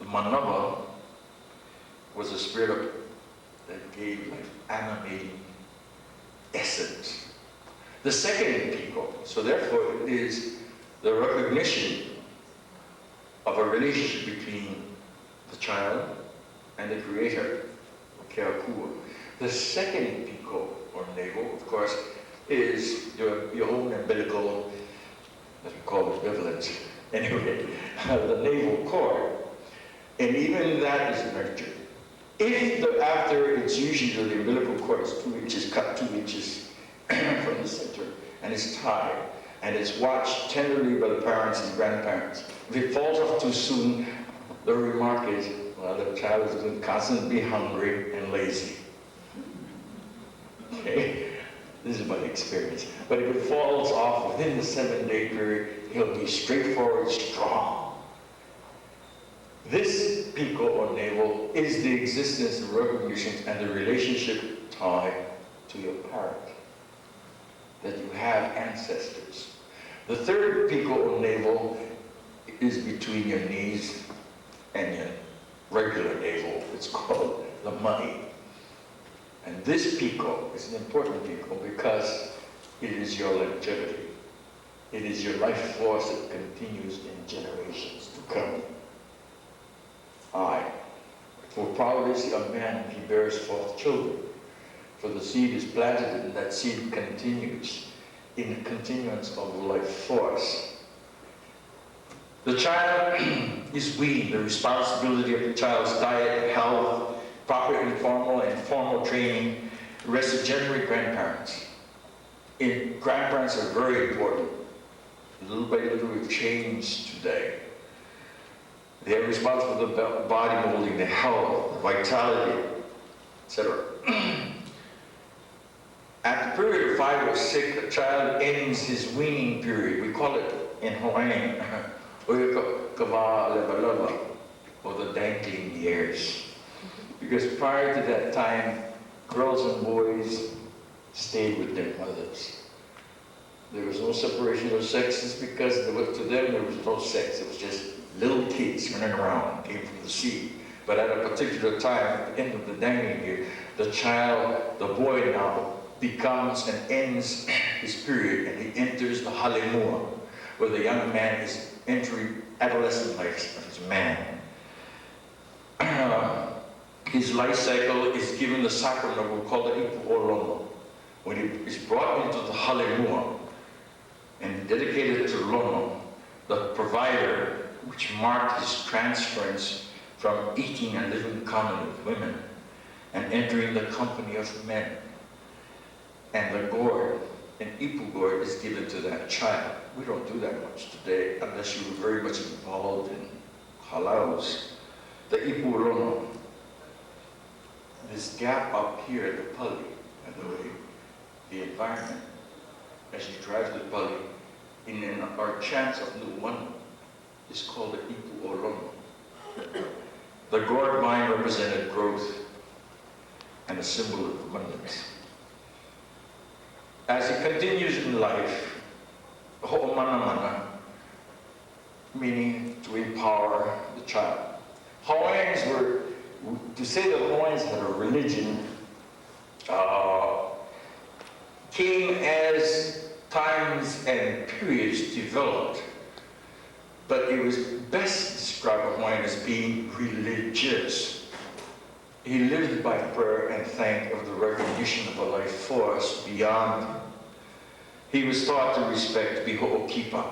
The manawa was a spirit that gave life, animating essence. The second piko, so therefore it is the recognition of a relationship between the child and the creator, keakua. The second piko, or navel, of course, is your own umbilical, as we call it, equivalent. Anyway, the navel cord. And even that is nurtured. If after it's usually the umbilical cord is 2 inches, cut 2 inches from the center, and it's tied, and it's watched tenderly by the parents and grandparents. If it falls off too soon, the remark is, well, the child is going to constantly be hungry and lazy. Okay? This is my experience. But if it falls off within the 7-day period, he'll be straightforward, strong. This piko or navel is the existence of recognition and the relationship tied to your parent, that you have ancestors. The third piko or navel is between your knees and your regular navel. It's called the money. And this piko is an important piko because it is your longevity. It is your life force that continues in generations to come. For proud is a man if he bears forth children. For the seed is planted and that seed continues in the continuance of the life force. The child is weaned. The responsibility of the child's diet, health, proper informal and formal training rests generally grandparents. Grandparents are very important. Little by little we've changed today. They are responsible for the body molding, the health, the vitality, etc. At the period of 5 or 6, the child ends his weaning period. We call it in Hawaiian, or the dangling years. Because prior to that time, girls and boys stayed with their mothers. There was no separation of sexes because to them there was no sex. It was just little kids running around, came from the sea. But at a particular time, at the end of the dangling year, the child, the boy now, becomes and ends his period, and he enters the halemua, where the young man is entering adolescent life of his man. His life cycle is given the sacrament we call the ipu'olono. When he is brought into the halemua and dedicated to Lono, the provider, which marked his transference from eating and living common with women and entering the company of men. And the gourd, an ipu gourd, is given to that child. We don't do that much today unless you were very much involved in halaus. The ipu rono, this gap up here at the pali, by the way, the environment, as you drive to the pali, in our chants of Nu'uanu, is called the ipu orono. The gourd vine represented growth and a symbol of abundance. As he continues in life, ho'omanamana, meaning to empower the child. Hawaiians were, to say that Hawaiians had a religion came as times and periods developed, but it was best described of Hawaiian as being religious. He lived by prayer and thank of the recognition of a life force beyond him. He was taught to respect, be ho'okipa.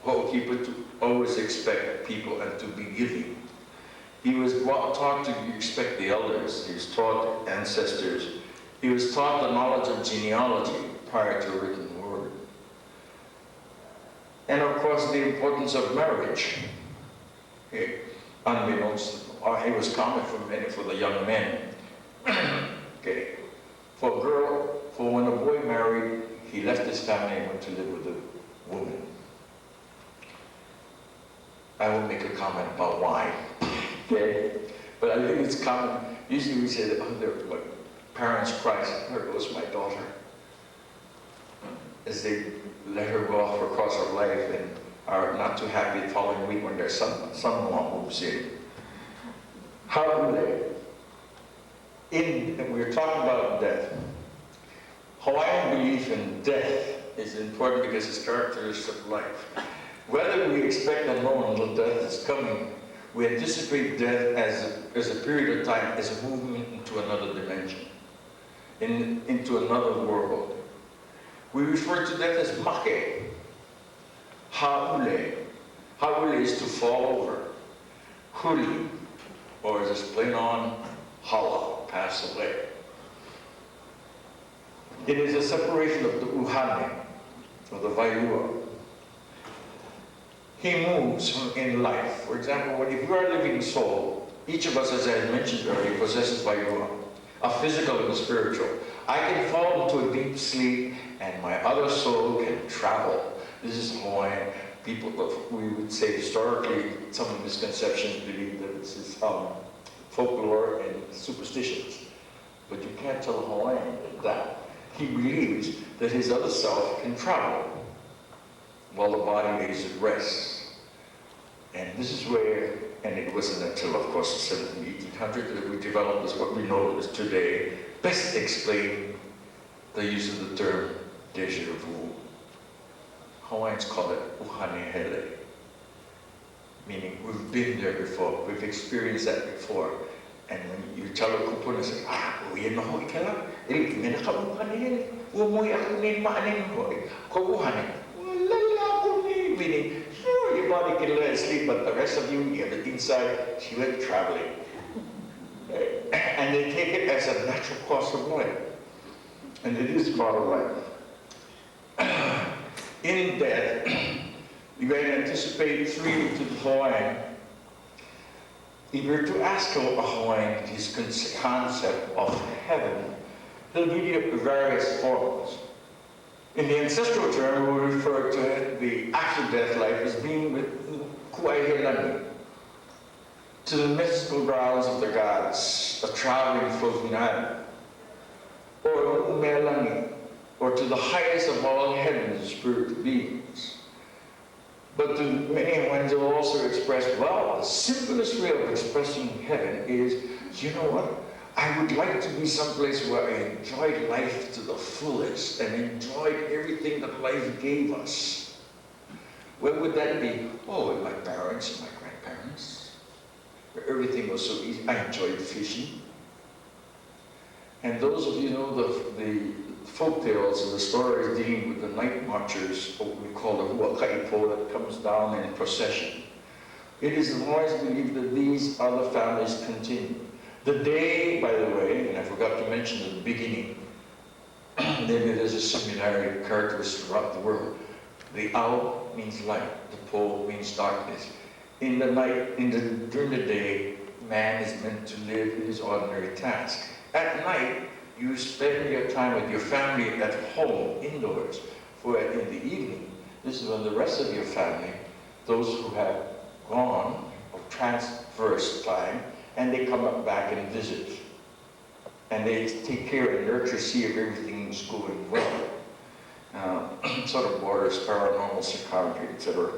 Ho'okipa, to always expect people and to be giving. He was taught to respect the elders. He was taught ancestors. He was taught the knowledge of genealogy prior to written word. And of course, the importance of marriage. Unbeknownst, it was common for the young men. Okay. For a girl, for when a boy married, he left his family and went to live with a woman. I won't make a comment about why. Okay? But I think it's common. Usually we say that, when parents cry, there goes my daughter. As they let her go off across her life and are not too happy the following week when their son-in-law moves in. How do they? And we're talking about death. Hawaiian belief in death is important because it's characteristic of life. Whether we expect or know that death is coming, we anticipate death as a period of time, as a movement into another dimension, into another world. We refer to death as make, ha'ule. Ha'ule is to fall over. Huli, or just plain on hala, pass away. It is a separation of the uhane, of the vailua. He moves in life. For example, if you are a living soul, each of us, as I mentioned earlier, possesses vailua, a physical and a spiritual. I can fall into a deep sleep and my other soul can travel. This is Hawaiian. People, we would say historically, some of the misconceptions believe that this is folklore and superstitions. But you can't tell a Hawaiian that. He believes that his other self can travel while the body lays at rest. And this is where, and it wasn't until, of course, the 1800s that we developed this, what we know as today, best explain the use of the term deja vu. Hawaiians call it uhanehele, meaning we've been there before, we've experienced that before. And when you tell a kupuna, say, uye no hoi kela, e mena ka uhanehele, umoi aku ne ma'anen hoi, ko uhane, lala aku ne, meaning, sure, your body can let it sleep, but the rest of you, you have it inside, she went traveling. And they take it as a natural course of life. And it is part of life. In death, you can anticipate three to the Hawaiian. If you're to ask a Hawaiian his concept of heaven, he'll give you various forms. In the ancestral term, we refer to the after-death life as being with kuaihelani, to the mystical grounds of the gods, a traveling floating island, or umelangi, or to the highest of all heavens, spiritual beings. But to many Hawaiians will also express, well, the simplest way of expressing heaven is, you know what? I would like to be someplace where I enjoyed life to the fullest and enjoyed everything that life gave us. Where would that be? Oh, with my parents and my grandparents, where everything was so easy. I enjoyed fishing. And those of you know the folk tales and the stories dealing with the night marchers, what we call the huakaipo, that comes down in procession. It is always believed that these other families continue. The day, by the way, and I forgot to mention at the beginning, maybe there's a similarity characteristic throughout the world. The au means light, the po means darkness. In the night, during the day, man is meant to live his ordinary task. At night, you spend your time with your family at home, indoors. For in the evening, this is when the rest of your family, those who have gone or transversed time, and they come up back and visit. And they take care and nurture, see if everything's going well. Sort of borders paranormal psychology, etc.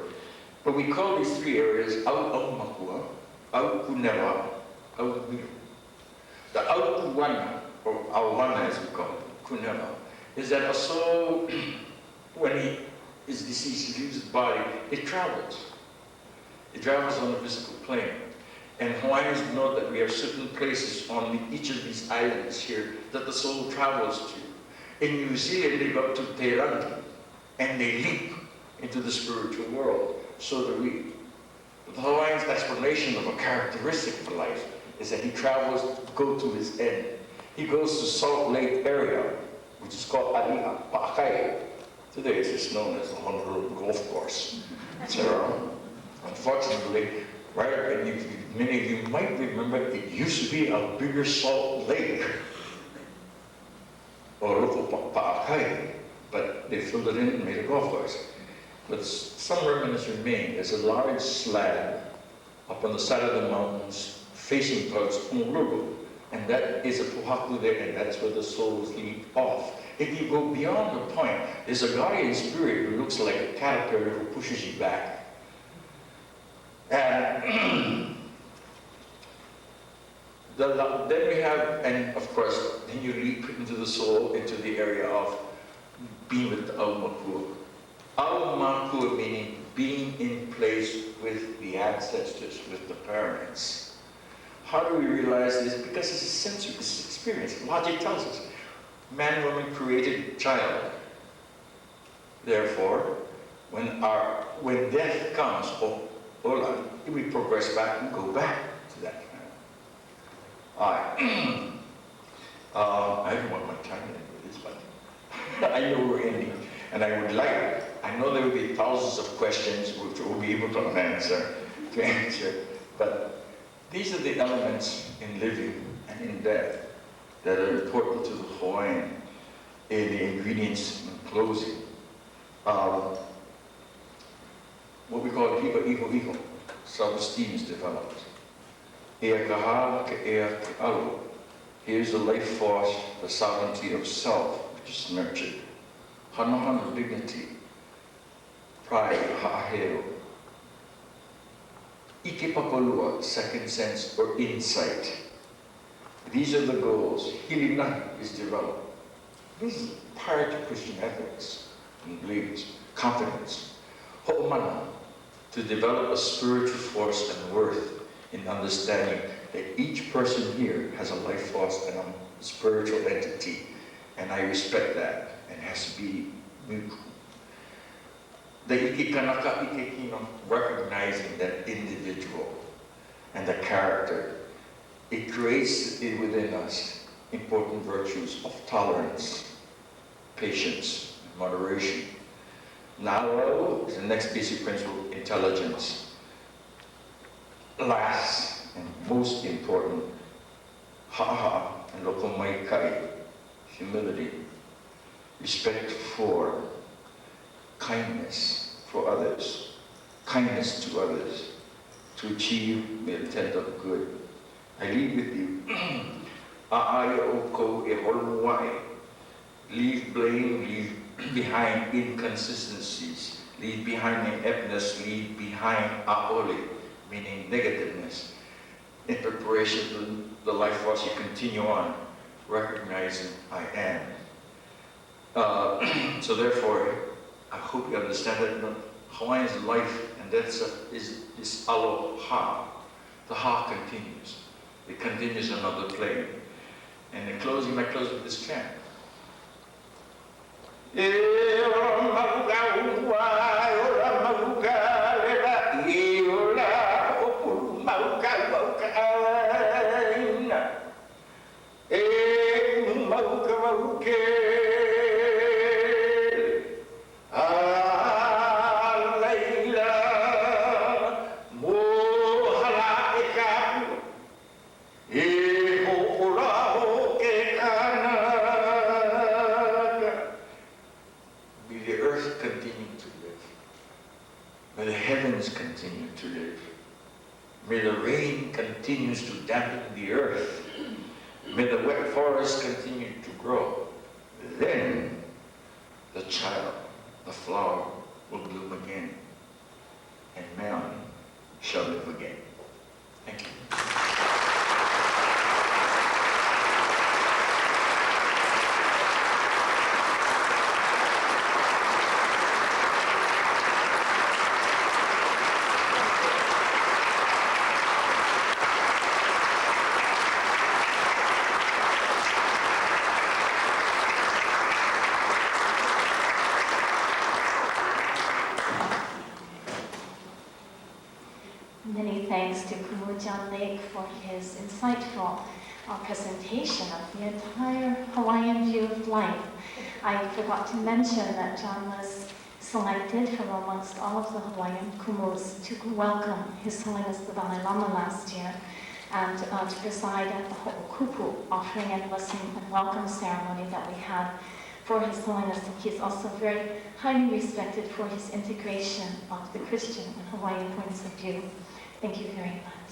But we call these three areas au makua, au kunewa, au miru. The au kuwana, or auwana as we call it, kunewa, is that a soul, when he is deceased, he leaves his body, it travels. It travels on the physical plane. And Hawaiians know that we have certain places on each of these islands here that the soul travels to. In New Zealand, they go up to Te Rangi, and they leap into the spiritual world. So do we. But the Hawaiian's explanation of a characteristic of life is that he travels to go to his end. He goes to Salt Lake area, which is called Ali'a Pa'akai. Today it's just known as the Honolulu Golf Course. So, unfortunately, right, and many of you might remember, it used to be a bigger Salt Lake, or local Pa'akai, but they filled it in and made a golf course. But some remnants remain. There's a large slab up on the side of the mountains facing towards Honolulu, and that is a puhaku there, and that's where the souls leap off. If you go beyond the point, there's a guardian spirit who looks like a caterpillar who pushes you back. And then we have, and of course, then you leap into the soul, into the area of being with the Aumakua. Aumakua meaning being in place with the ancestors, with the parents. How do we realize this? Because it's a sensory, it's an experience. Logic tells us, man, woman created child. Therefore, when death comes, we progress back and go back to that time. I don't want my time to end with this, but I know we're ending, and I know there will be thousands of questions which we'll be able to answer, but these are the elements in living and in death that are important to the Hawaiian in the ingredients in closing. What we call iho, self-esteem is developed. Ea kaha ke ea ke alo. Here's the life force, the sovereignty of self, which is nurtured. Hanohano, dignity. Pride, ha'aheo. Ike papalua, second sense or insight. These are the goals. Hilinahi is developed. This is prior to Christian ethics and beliefs. Confidence. Ho'omana, to develop a spiritual force and worth in understanding that each person here has a life force and a spiritual entity, and I respect that, and it has to be mutual. The ikikanaka ikekino, recognizing that individual and the character, it creates within us important virtues of tolerance, patience, moderation. Now is the next basic principle, intelligence. Last and most important, ha'a and lokomaikai, humility, respect for, kindness for others, kindness to others, to achieve the intent of good. I leave with you. A'aya oko e holmuai. Leave blame, leave behind inconsistencies, leave behind ineptness, leave behind aoli, meaning negativeness. In preparation to the life force, you continue on, recognizing I am. So therefore, I hope you understand that Hawaiian's life and death is aloha. The ha continues. It continues another plane. And in closing, I close with this chant. May the heavens continue to live. May the rain continues to dampen the earth. May the wet forest continue to grow. Then the child, the flower, will bloom again, and man shall live again. Thank you. thanks to JohnLake for his insightful presentation of the entire Hawaiian view of life. I forgot to mention that John was selected from amongst all of the Hawaiian kumus to welcome His Holiness the Dalai Lama last year and to preside at the ho'okupu offering and blessing and welcome ceremony that we had for His Holiness. He is also very highly respected for his integration of the Christian and Hawaiian points of view. Thank you very much.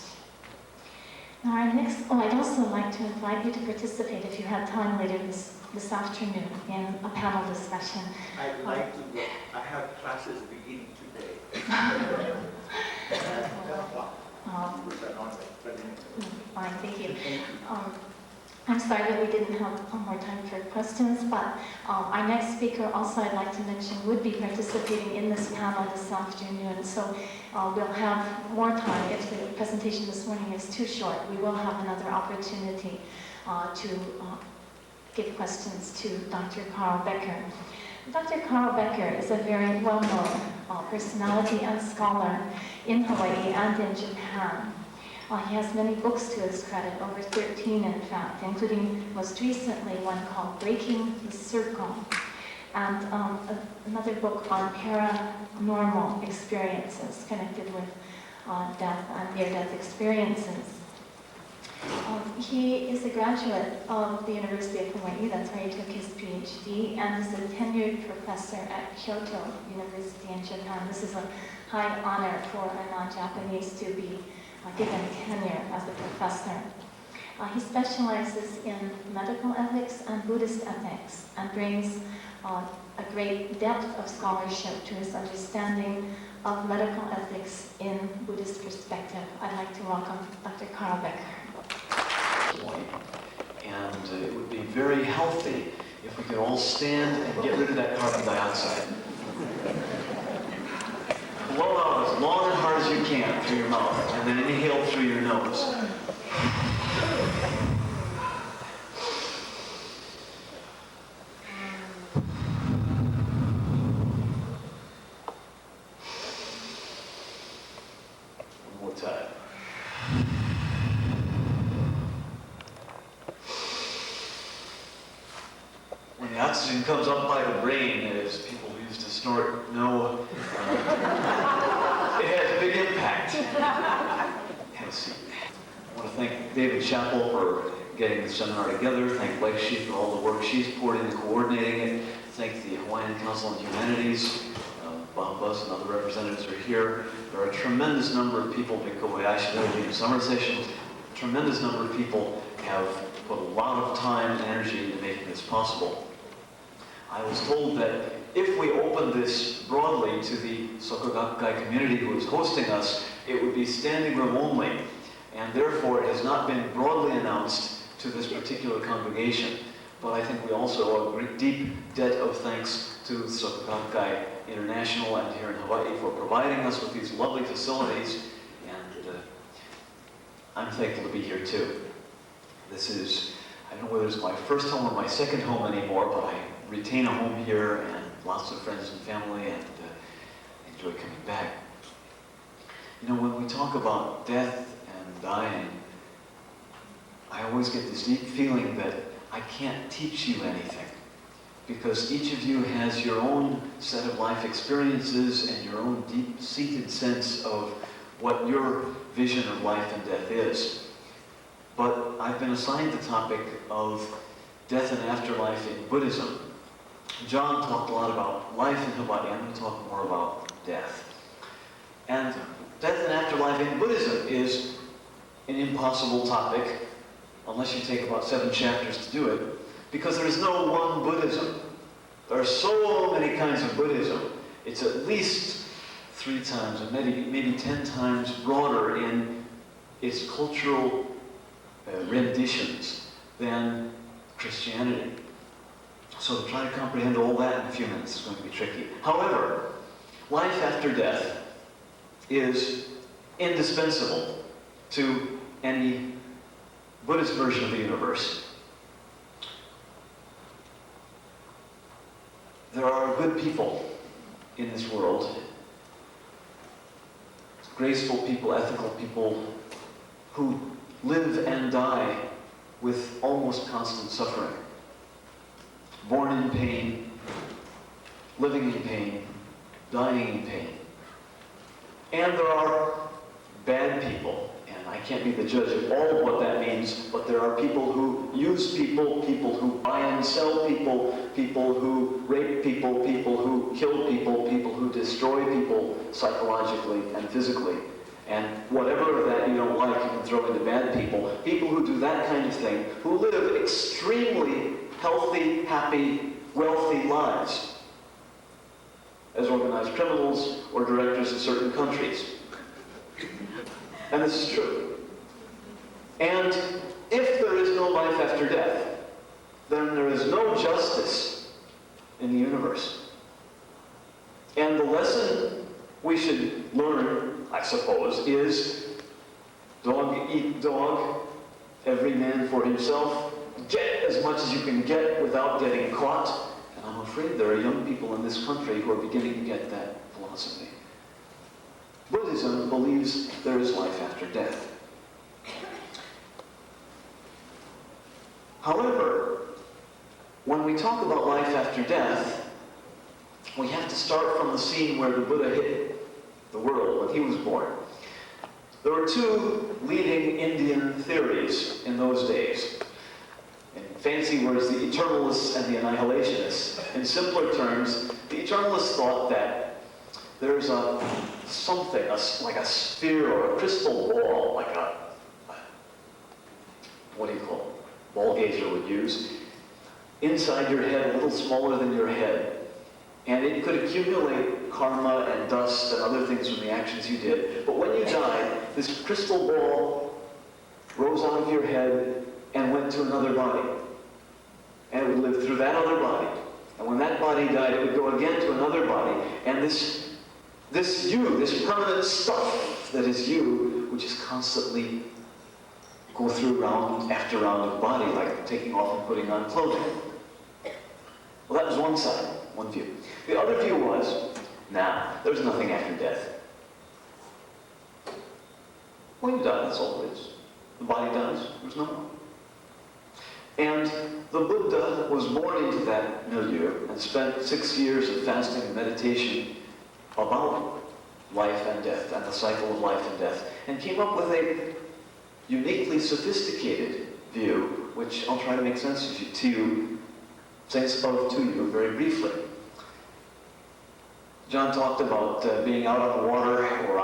Now our next, I'd also like to invite you to participate if you have time later this afternoon in a panel discussion. I'd like to go. I have classes beginning today. Fine, thank you. I'm sorry that we didn't have more time for questions, but our next speaker also I'd like to mention would be participating in this panel this afternoon. So we'll have more time. If the presentation this morning is too short, we will have another opportunity to give questions to Dr. CarlBecker. Dr. CarlBecker is a very well-known personality and scholar in Hawaii and in Japan. He has many books to his credit, over 13 in fact, including most recently one called Breaking the Circle, and another book on paranormal experiences connected with death and near-death experiences. He is a graduate of the University of Hawaii, that's where he took his PhD, and is a tenured professor at Kyoto University in Japan. This is a high honor for a non-Japanese to be given tenure as a professor. He specializes in medical ethics and Buddhist ethics and brings a great depth of scholarship to his understanding of medical ethics in Buddhist perspective. I'd like to welcome Dr. CarlBecker. And it would be very healthy if we could all stand and get rid of that carbon dioxide. Blow out as long and hard as you can through your mouth, and then inhale through your nose. One more time. When the oxygen comes up by the brain, as people used to snort, know it has a big impact. Have a seat. I want to thank David Chappell for getting the seminar together. Thank Lexi for all the work she's poured into coordinating it. Thank the Hawaiian Council on Humanities. Bob Buzz and other representatives are here. There are a tremendous number of people, I should know in summer sessions, a tremendous number of people have put a lot of time and energy into making this possible. I was told that if we opened this broadly to the Soka community who is hosting us, it would be standing room only, and therefore it has not been broadly announced to this particular congregation. But I think we also owe a deep debt of thanks to Soka International and here in Hawaii for providing us with these lovely facilities, and I'm thankful to be here too. This is, I don't know whether it's my first home or my second home anymore, but I retain a home here and lots of friends and family, and enjoy coming back. You know, when we talk about death and dying, I always get this deep feeling that I can't teach you anything, because each of you has your own set of life experiences and your own deep-seated sense of what your vision of life and death is. But I've been assigned the topic of death and afterlife in Buddhism. John talked a lot about life in Hawaii. I'm going to talk more about death. And death and afterlife in Buddhism is an impossible topic, unless you take about 7 chapters to do it, because there is no one Buddhism. There are so many kinds of Buddhism. It's at least 3 times, or maybe 10 times broader in its cultural renditions than Christianity. So to try to comprehend all that in a few minutes is going to be tricky. However, life after death is indispensable to any Buddhist version of the universe. There are good people in this world, graceful people, ethical people who live and die with almost constant suffering. Born in pain, living in pain, dying in pain. And there are bad people, and I can't be the judge of all of what that means, but there are people who use people, people who buy and sell people, people who rape people, people who kill people, people who destroy people psychologically and physically. And whatever of that you don't like, you can throw into bad people. People who do that kind of thing, who live extremely healthy, happy, wealthy lives as organized criminals or directors of certain countries. And this is true. And if there is no life after death, then there is no justice in the universe. And the lesson we should learn, I suppose, is dog eat dog, every man for himself. Get as much as you can get without getting caught. And I'm afraid there are young people in this country who are beginning to get that philosophy. Buddhism believes there is life after death. However, when we talk about life after death, we have to start from the scene where the Buddha hit the world when he was born. There were two leading Indian theories in those days. In fancy words, the eternalists and the annihilationists. In simpler terms, the eternalists thought that there's something, like a sphere or a crystal ball, like what do you call it? Ball gazer would use, inside your head, a little smaller than your head. And it could accumulate karma and dust and other things from the actions you did. But when you died, this crystal ball rose out of your head and went to another body. And it would live through that other body. And when that body died, it would go again to another body. And this you, this permanent stuff that is you, would just constantly go through round after round of body, like taking off and putting on clothing. Well, that was one side, one view. The other view was, nah, there's nothing after death. When you die, that's all it is. The body dies, there's no more. And the Buddha was born into that milieu and spent 6 years of fasting and meditation about life and death and the cycle of life and death, and came up with a uniquely sophisticated view, which I'll try to make sense of to you very briefly. John talked about being out on the water, or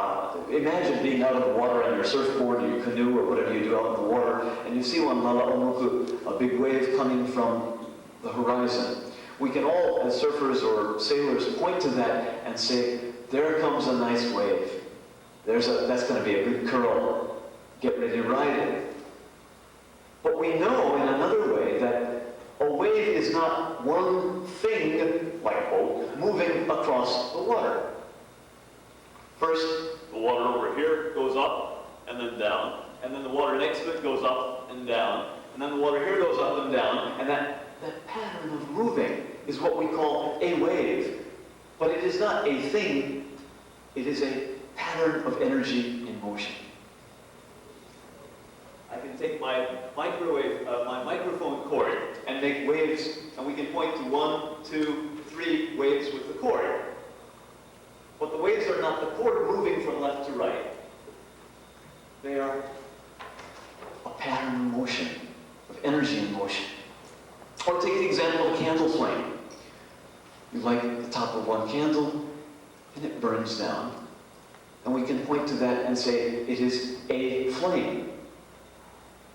imagine being out on the water on your surfboard or your canoe or whatever you do out in the water, and you see one lala omuku, a big wave coming from the horizon. We can all, as surfers or sailors, point to that and say, there comes a nice wave. That's going to be a good curl. Get ready to ride it. But we know in another way that a wave is not one thing, like a boat, moving across the water. First, the water over here goes up and then down, and then the water next to it goes up and down, and then the water here goes up and down, and that pattern of moving is what we call a wave. But it is not a thing, it is a pattern of energy in motion. I can take my microphone cord and make waves, and we can point to 1, 2, 3 waves with the cord. But the waves are not the cord moving from left to right. They are a pattern of motion, of energy in motion. Or take the example of a candle flame. You light the top of one candle, and it burns down. And we can point to that and say it is a flame.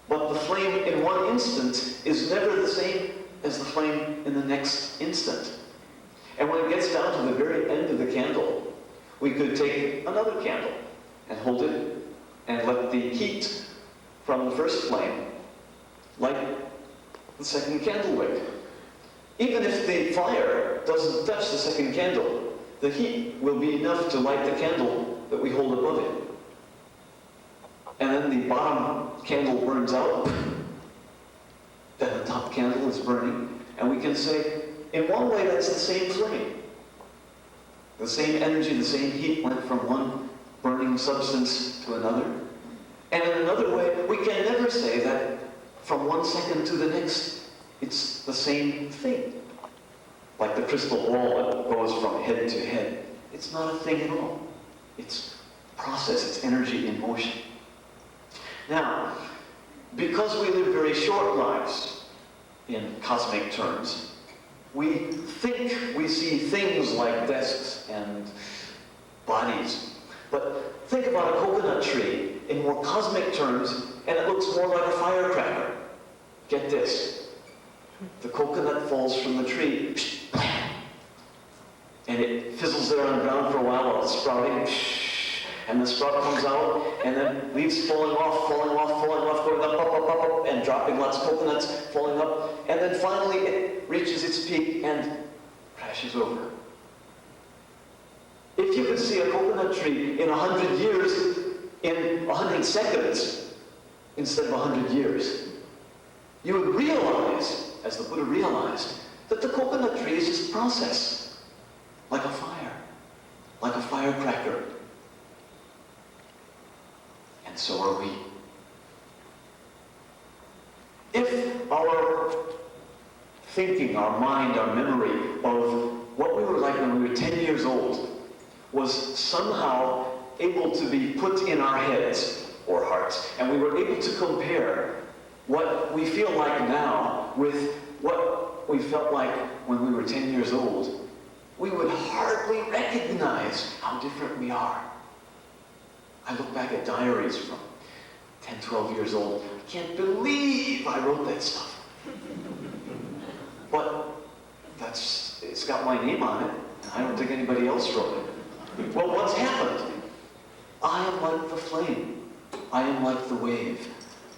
But the flame in one instant is never the same as the flame in the next instant. And when it gets down to the very end of the candle, we could take another candle and hold it and let the heat from the first flame light the second candle wick. Even if the fire doesn't touch the second candle, the heat will be enough to light the candle that we hold above it. And then the bottom candle burns out, then the top candle is burning, and we can say, in one way, that's the same flame. The same energy, the same heat went from one burning substance to another. And in another way, we can never say that from one second to the next, it's the same thing. Like the crystal ball that goes from head to head. It's not a thing at all. It's process, it's energy in motion. Now, because we live very short lives in cosmic terms, we think we see things like desks and bodies. But think about a coconut tree in more cosmic terms, and it looks more like a firecracker. Get this. The coconut falls from the tree, and it fizzles there on the ground for a while it's sprouting, and the sprout comes out, and then leaves falling off, going up, and dropping lots of coconuts, falling up, and then finally it reaches its peak and crashes over. If you could see a coconut tree in 100 years, in 100 seconds, instead of 100 years, you would realize, as the Buddha realized, that the coconut tree is just process, like a fire, like a firecracker. And so are we. If our thinking, our mind, our memory of what we were like when we were 10 years old was somehow able to be put in our heads or hearts, and we were able to compare what we feel like now with what we felt like when we were 10 years old, we would hardly recognize how different we are. I look back at diaries from 10, 12 years old. I can't believe I wrote that stuff. But it's got my name on it, and I don't think anybody else wrote it. Well, what's happened? I am like the flame. I am like the wave.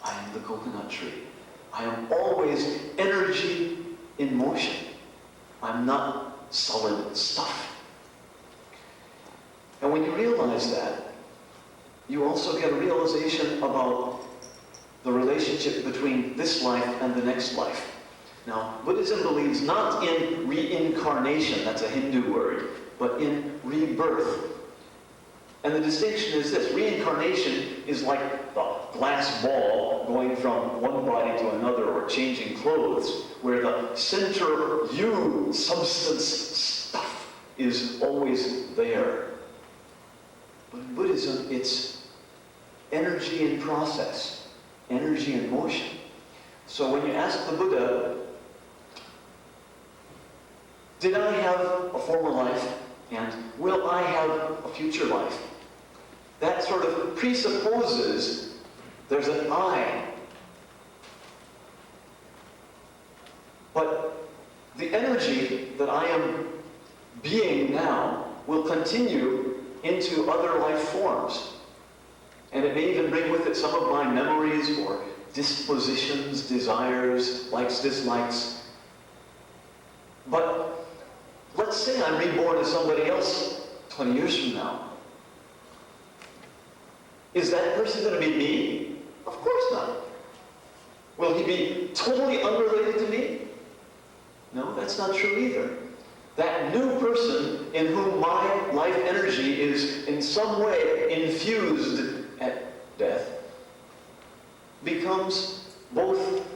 I am the coconut tree. I am always energy in motion. I'm not solid stuff. And when you realize that, you also get a realization about the relationship between this life and the next life. Now, Buddhism believes not in reincarnation, that's a Hindu word, but in rebirth. And the distinction is this: reincarnation is like the glass ball going from one body to another, or changing clothes, where the center you substance stuff is always there. But in Buddhism, it's energy in process, energy in motion. So when you ask the Buddha, did I have a former life, and will I have a future life? That sort of presupposes there's an I. But the energy that I am being now will continue into other life forms. And it may even bring with it some of my memories or dispositions, desires, likes, dislikes. But let's say I'm reborn as somebody else 20 years from now. Is that person going to be me? Of course not. Will he be totally unrelated to me? No, that's not true either. That new person in whom my life energy is in some way infused at death becomes both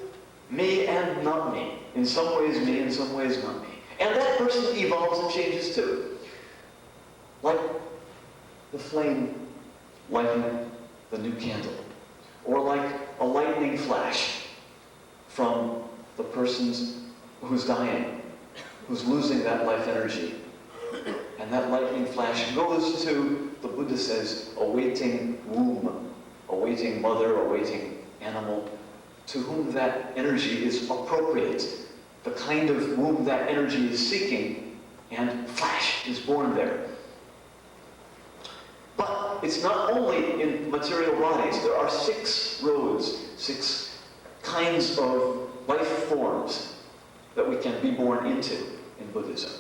me and not me. In some ways me, in some ways not me. And that person evolves and changes too. Like the flame lighting the new candle. Or like a lightning flash from the person who's dying, who's losing that life energy. And that lightning flash goes to, the Buddha says, a waiting womb, a waiting mother, a waiting animal, to whom that energy is appropriate, the kind of womb that energy is seeking, and flash is born there. But it's not only in material bodies. There are 6 roads, 6 kinds of life forms that we can be born into in Buddhism.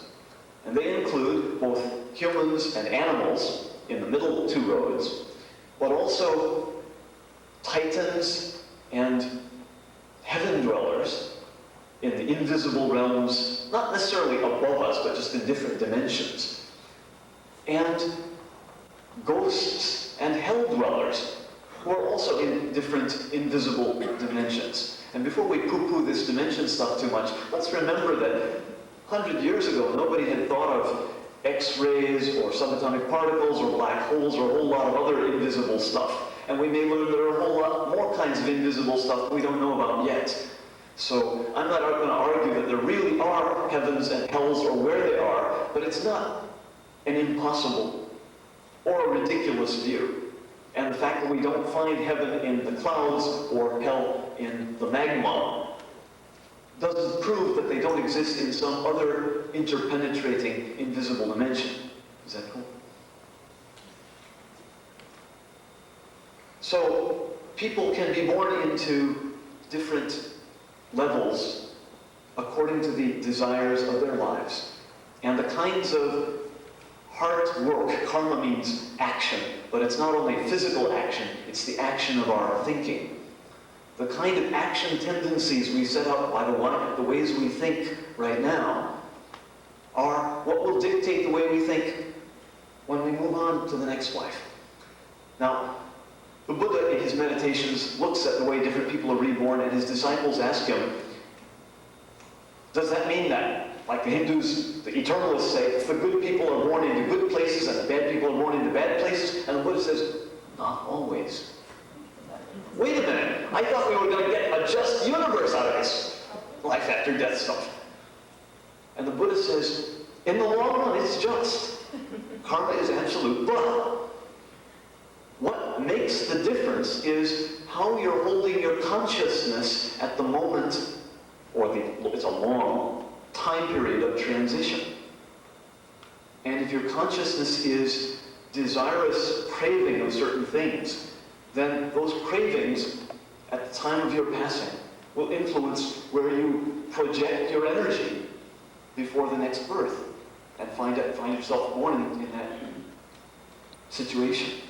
And they include both humans and animals in the middle 2 roads, but also titans and heaven dwellers in the invisible realms, not necessarily above us, but just in different dimensions. And ghosts and hell dwellers, who are also in different invisible dimensions. And before we poo-poo this dimension stuff too much, let's remember that 100 years ago, nobody had thought of X-rays or subatomic particles or black holes or a whole lot of other invisible stuff. And we may learn there are a whole lot more kinds of invisible stuff that we don't know about yet. So I'm not going to argue that there really are heavens and hells or where they are, but it's not an impossible or a ridiculous view. And the fact that we don't find heaven in the clouds or hell in the magma doesn't prove that they don't exist in some other interpenetrating invisible dimension. Is that cool? So people can be born into different levels according to the desires of their lives and the kinds of heart work. Karma means action, but it's not only physical action, it's the action of our thinking. The kind of action tendencies we set up by the ways we think right now are what will dictate the way we think when we move on to the next life. Now, the Buddha in his meditations looks at the way different people are reborn, and his disciples ask him, does that mean that? Like the Hindus, the eternalists say, the good people are born into good places and the bad people are born into bad places, and the Buddha says, not always. Wait a minute, I thought we were going to get a just universe out of this life after death stuff. And the Buddha says, in the long run, it's just. Karma is absolute, but what makes the difference is how you're holding your consciousness at the moment, or it's a long time period of transition. And if your consciousness is desirous craving of certain things, then those cravings at the time of your passing will influence where you project your energy before the next birth and find yourself born in that situation.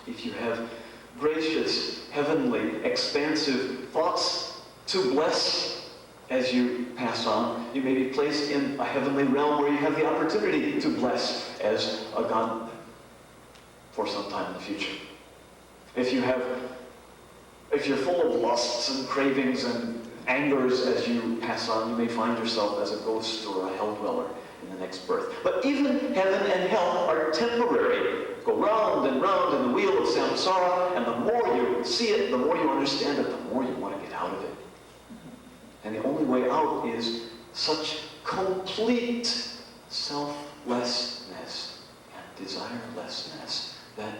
If you have gracious, heavenly, expansive thoughts to bless as you pass on, you may be placed in a heavenly realm where you have the opportunity to bless as a God for some time in the future. If you're full of lusts and cravings and angers as you pass on, you may find yourself as a ghost or a hell dweller in the next birth. But even heaven and hell are temporary. Go round and round in the wheel of samsara, and the more you see it, the more you understand it, the more you want to get out of it. And the only way out is such complete selflessness and desirelessness that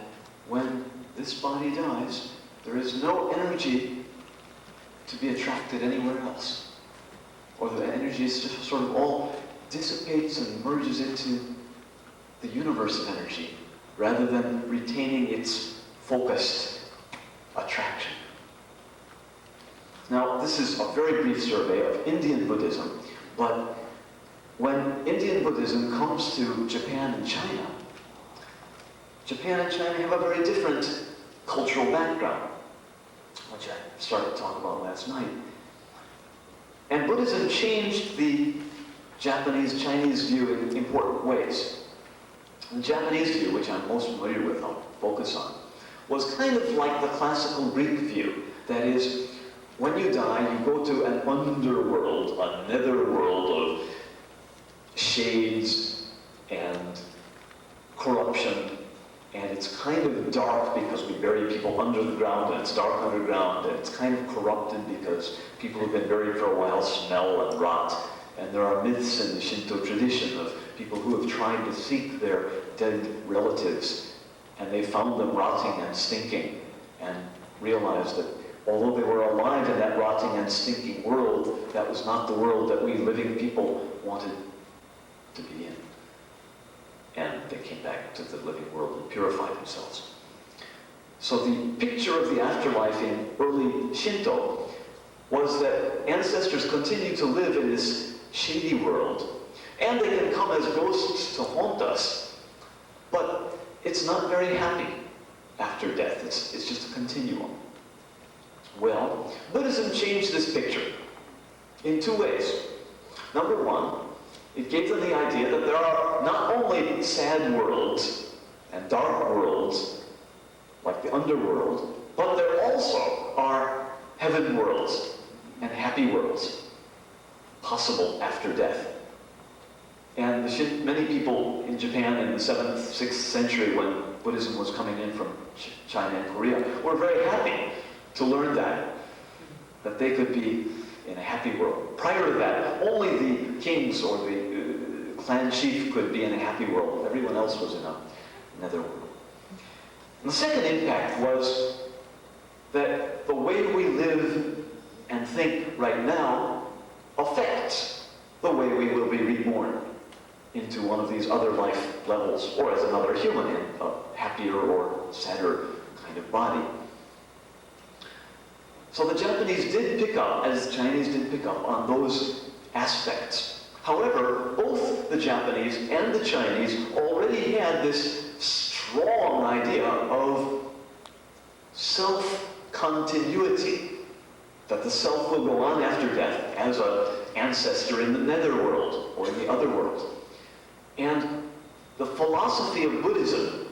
when this body dies, there is no energy to be attracted anywhere else. Or the energy is just sort of all dissipates and merges into the universe of energy, rather than retaining its focused attraction. Now, this is a very brief survey of Indian Buddhism, but when Indian Buddhism comes to Japan and China have a very different cultural background, which I started to talk about last night. And Buddhism changed the Japanese-Chinese view in important ways. The Japanese view, which I'm most familiar with, I'll focus on, was kind of like the classical Greek view. That is, when you die, you go to an underworld, a netherworld of shades and corruption, and it's kind of dark because we bury people under the ground, and it's dark underground, and it's kind of corrupted because people who've been buried for a while smell and rot. And there are myths in the Shinto tradition of people who have tried to seek their dead relatives, and they found them rotting and stinking, and realized that although they were alive in that rotting and stinking world, that was not the world that we living people wanted to be in. And they came back to the living world and purified themselves. So the picture of the afterlife in early Shinto was that ancestors continue to live in this shady world, and they can come as ghosts to haunt us, but it's not very happy after death. It's just a continuum. Well, Buddhism changed this picture in two ways. Number one, it gave them the idea that there are not only sad worlds and dark worlds like the underworld, but there also are heaven worlds and happy worlds possible after death. And many people in Japan in the 7th, 6th century, when Buddhism was coming in from China and Korea, were very happy to learn that they could be in a happy world. Prior to that, only the kings or the clan chief could be in a happy world. Everyone else was in a netherworld. And the second impact was that the way we live and think right now affects the way we will be reborn into one of these other life levels, or as another human in a happier or sadder kind of body. So the Japanese did pick up, as the Chinese did pick up, on those aspects. However, both the Japanese and the Chinese already had this strong idea of self-continuity, that the self will go on after death as an ancestor in the netherworld or in the other world. And the philosophy of Buddhism,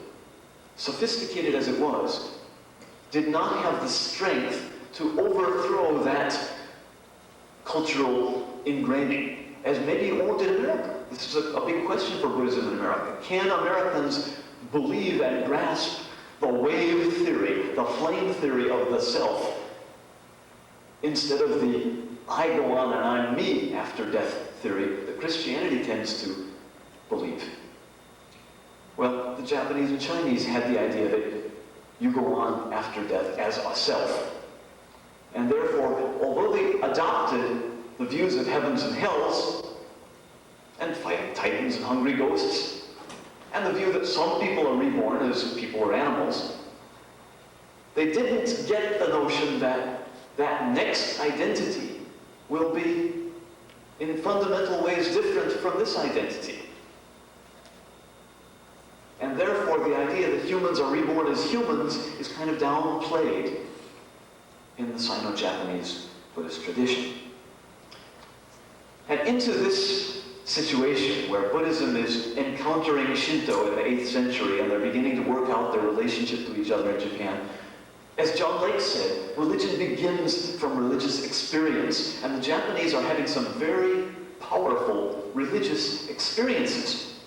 sophisticated as it was, did not have the strength to overthrow that cultural ingraining, as maybe it won't in America. This is a big question for Buddhism in America. Can Americans believe and grasp the wave theory, the flame theory of the self, instead of the I go on and I'm me after death theory that Christianity tends to believe? Well, the Japanese and Chinese had the idea that you go on after death as a self. And therefore, although they adopted the views of heavens and hells, and fighting titans and hungry ghosts, and the view that some people are reborn as people or animals, they didn't get the notion that that next identity will be in fundamental ways different from this identity. And therefore, the idea that humans are reborn as humans is kind of downplayed in the Sino-Japanese Buddhist tradition. And into this situation where Buddhism is encountering Shinto in the 8th century and they're beginning to work out their relationship to each other in Japan, as JohnLake said, religion begins from religious experience, and the Japanese are having some very powerful religious experiences,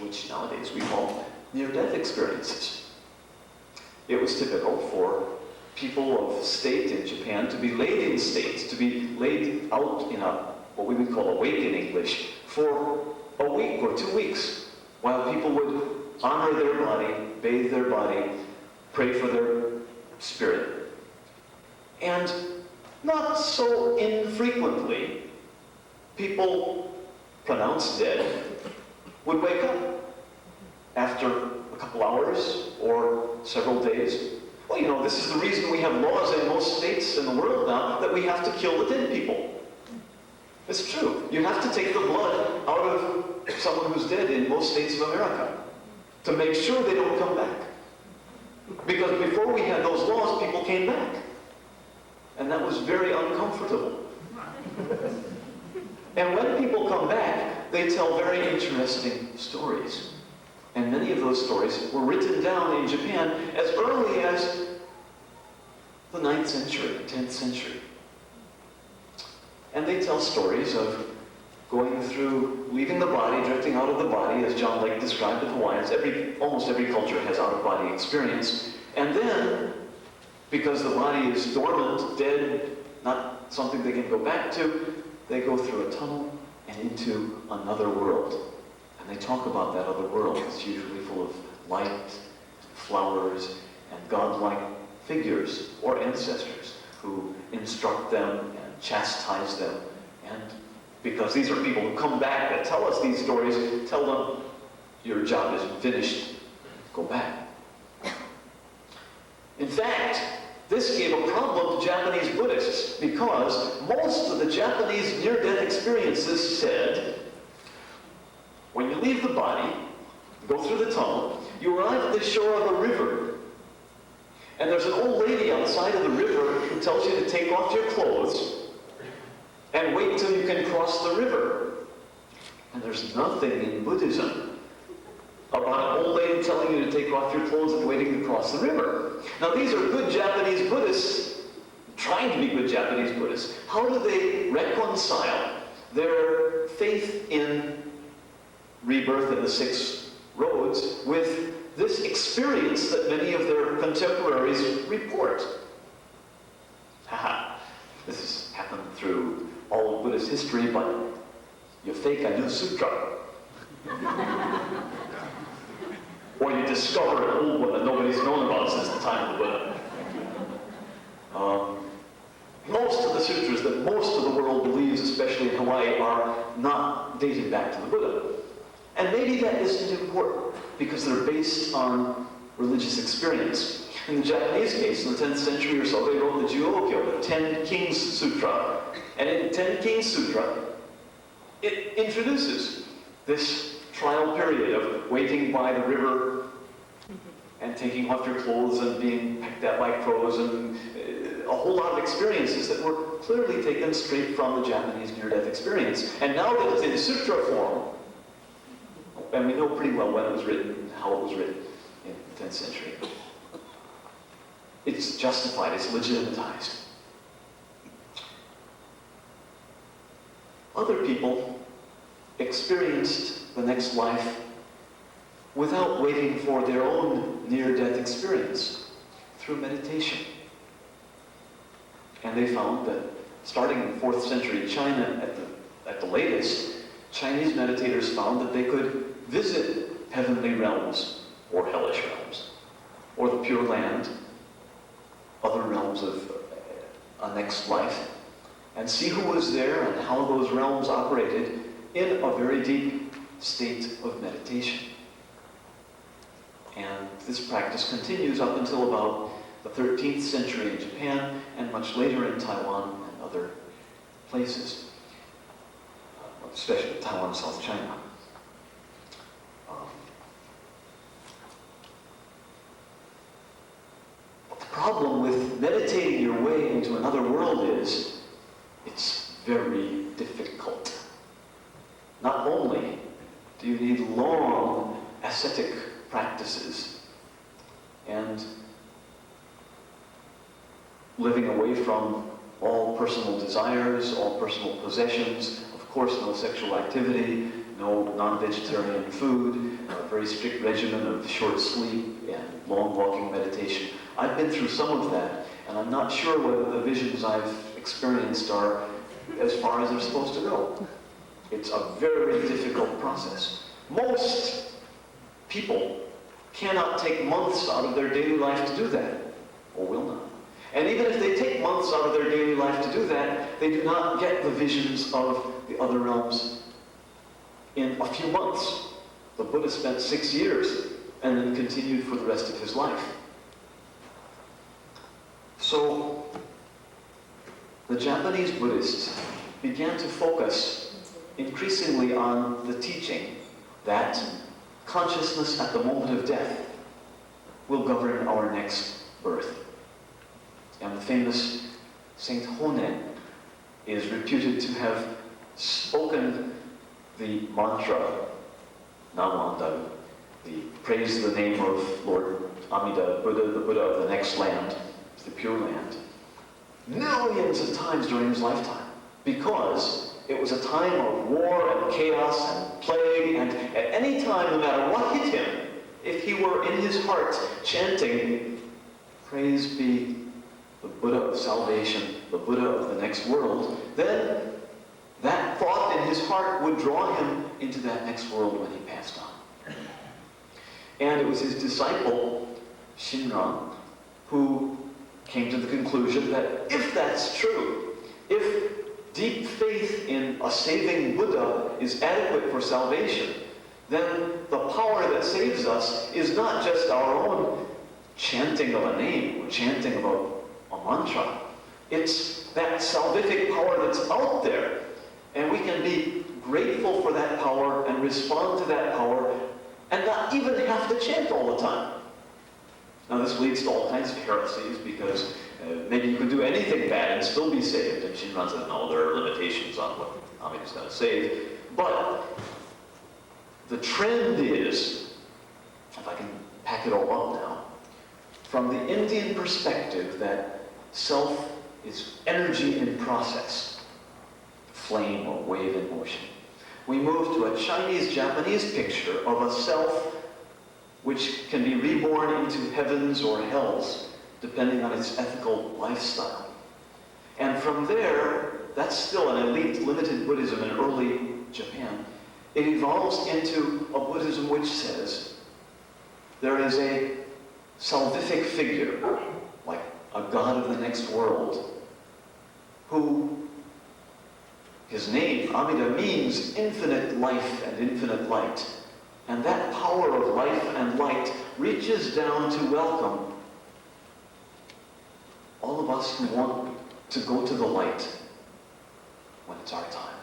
which nowadays we call near-death experiences. It was typical for people of state in Japan to be laid in state, to be laid out in what we would call awake in English, for a week or 2 weeks, while people would honor their body, bathe their body, pray for their spirit. And not so infrequently, people pronounced dead would wake up after a couple hours or several days. Well, you know, this is the reason we have laws in most states in the world now that we have to kill the dead people. It's true. You have to take the blood out of someone who's dead in most states of America to make sure they don't come back. Because before we had those laws, people came back. And that was very uncomfortable. And when people come back, they tell very interesting stories. And many of those stories were written down in Japan as early as the 9th century, 10th century. And they tell stories of going through, leaving the body, drifting out of the body, as JohnLake described the Hawaiians. Almost every culture has out-of-body experience. And then, because the body is dormant, dead, not something they can go back to, they go through a tunnel and into another world. And they talk about that other world. It's usually full of light, flowers, and godlike figures or ancestors who instruct them and chastise them. And because these are people who come back that tell us these stories, tell them, your job isn't finished, go back. In fact, this gave a problem to Japanese Buddhists because most of the Japanese near-death experiences said, when you leave the body, go through the tunnel, you arrive at the shore of a river. And there's an old lady outside of the river who tells you to take off your clothes and wait till you can cross the river. And there's nothing in Buddhism about an old lady telling you to take off your clothes and waiting to cross the river. Now these are good Japanese Buddhists, trying to be good Japanese Buddhists. How do they reconcile their faith in rebirth in the six roads with this experience that many of their contemporaries report? Haha, this has happened through all of Buddhist history, but you fake a new sutra. Or you discover an old one that nobody's known about since the time of the Buddha. Most of the sutras that most of the world believes, especially in Hawaii, are not dated back to the Buddha. And maybe that isn't important, because they're based on religious experience. In the Japanese case, in the 10th century or so, they wrote the Juokyo, the 10 Kings Sutra. And in the 10 Kings Sutra, it introduces this trial period of waiting by the river and taking off your clothes and being pecked at by crows and a whole lot of experiences that were clearly taken straight from the Japanese near-death experience. And now that it's in sutra form, and we know pretty well when it was written and how it was written in the 10th century, it's justified, it's legitimatized. Other people experienced the next life without waiting for their own near-death experience, through meditation. And they found that starting in 4th century China at the latest, Chinese meditators found that they could visit heavenly realms or hellish realms, or the Pure Land, other realms of a next life, and see who was there and how those realms operated in a very deep state of meditation. And this practice continues up until about the 13th century in Japan, and much later in Taiwan and other places, especially Taiwan and South China. But the problem with meditating your way into another world is it's very difficult. Not only do you need long ascetic practices and living away from all personal desires, all personal possessions, of course no sexual activity, no non-vegetarian food, a very strict regimen of short sleep and long walking meditation. I've been through some of that, and I'm not sure whether the visions I've experienced are as far as they're supposed to go. It's a very difficult process. Most people cannot take months out of their daily life to do that, or will not. And even if they take months out of their daily life to do that, they do not get the visions of the other realms in a few months. The Buddha spent 6 years and then continued for the rest of his life. So, the Japanese Buddhists began to focus increasingly on the teaching that consciousness at the moment of death will govern our next birth. And the famous Saint Honen is reputed to have spoken the mantra, Namanda, the praise the name of Lord Amida Buddha, the Buddha of the next land, the Pure Land, millions of times during his lifetime, because it was a time of war and chaos and plague, and at any time, no matter what hit him, if he were in his heart chanting, praise be the Buddha of salvation, the Buddha of the next world, then that thought in his heart would draw him into that next world when he passed on. And it was his disciple, Shinran, who came to the conclusion that if that's true, if deep faith in a saving Buddha is adequate for salvation, then the power that saves us is not just our own chanting of a name or chanting of a mantra. It's that salvific power that's out there. And we can be grateful for that power and respond to that power and not even have to chant all the time. Now this leads to all kinds of heresies, because maybe you could do anything bad and still be saved. And Shinran said, no, there are limitations on what Amida's going to save. But the trend is pack it all up now. From the Indian perspective that self is energy in process, flame or wave in motion, we move to a Chinese-Japanese picture of a self which can be reborn into heavens or hells, depending on its ethical lifestyle. And from there, that's still an elite, limited Buddhism in early Japan. It evolves into a Buddhism which says there is a salvific figure, like a god of the next world, who, his name, Amida, means infinite life and infinite light. And that power of life and light reaches down to welcome all of us who want to go to the light when it's our time.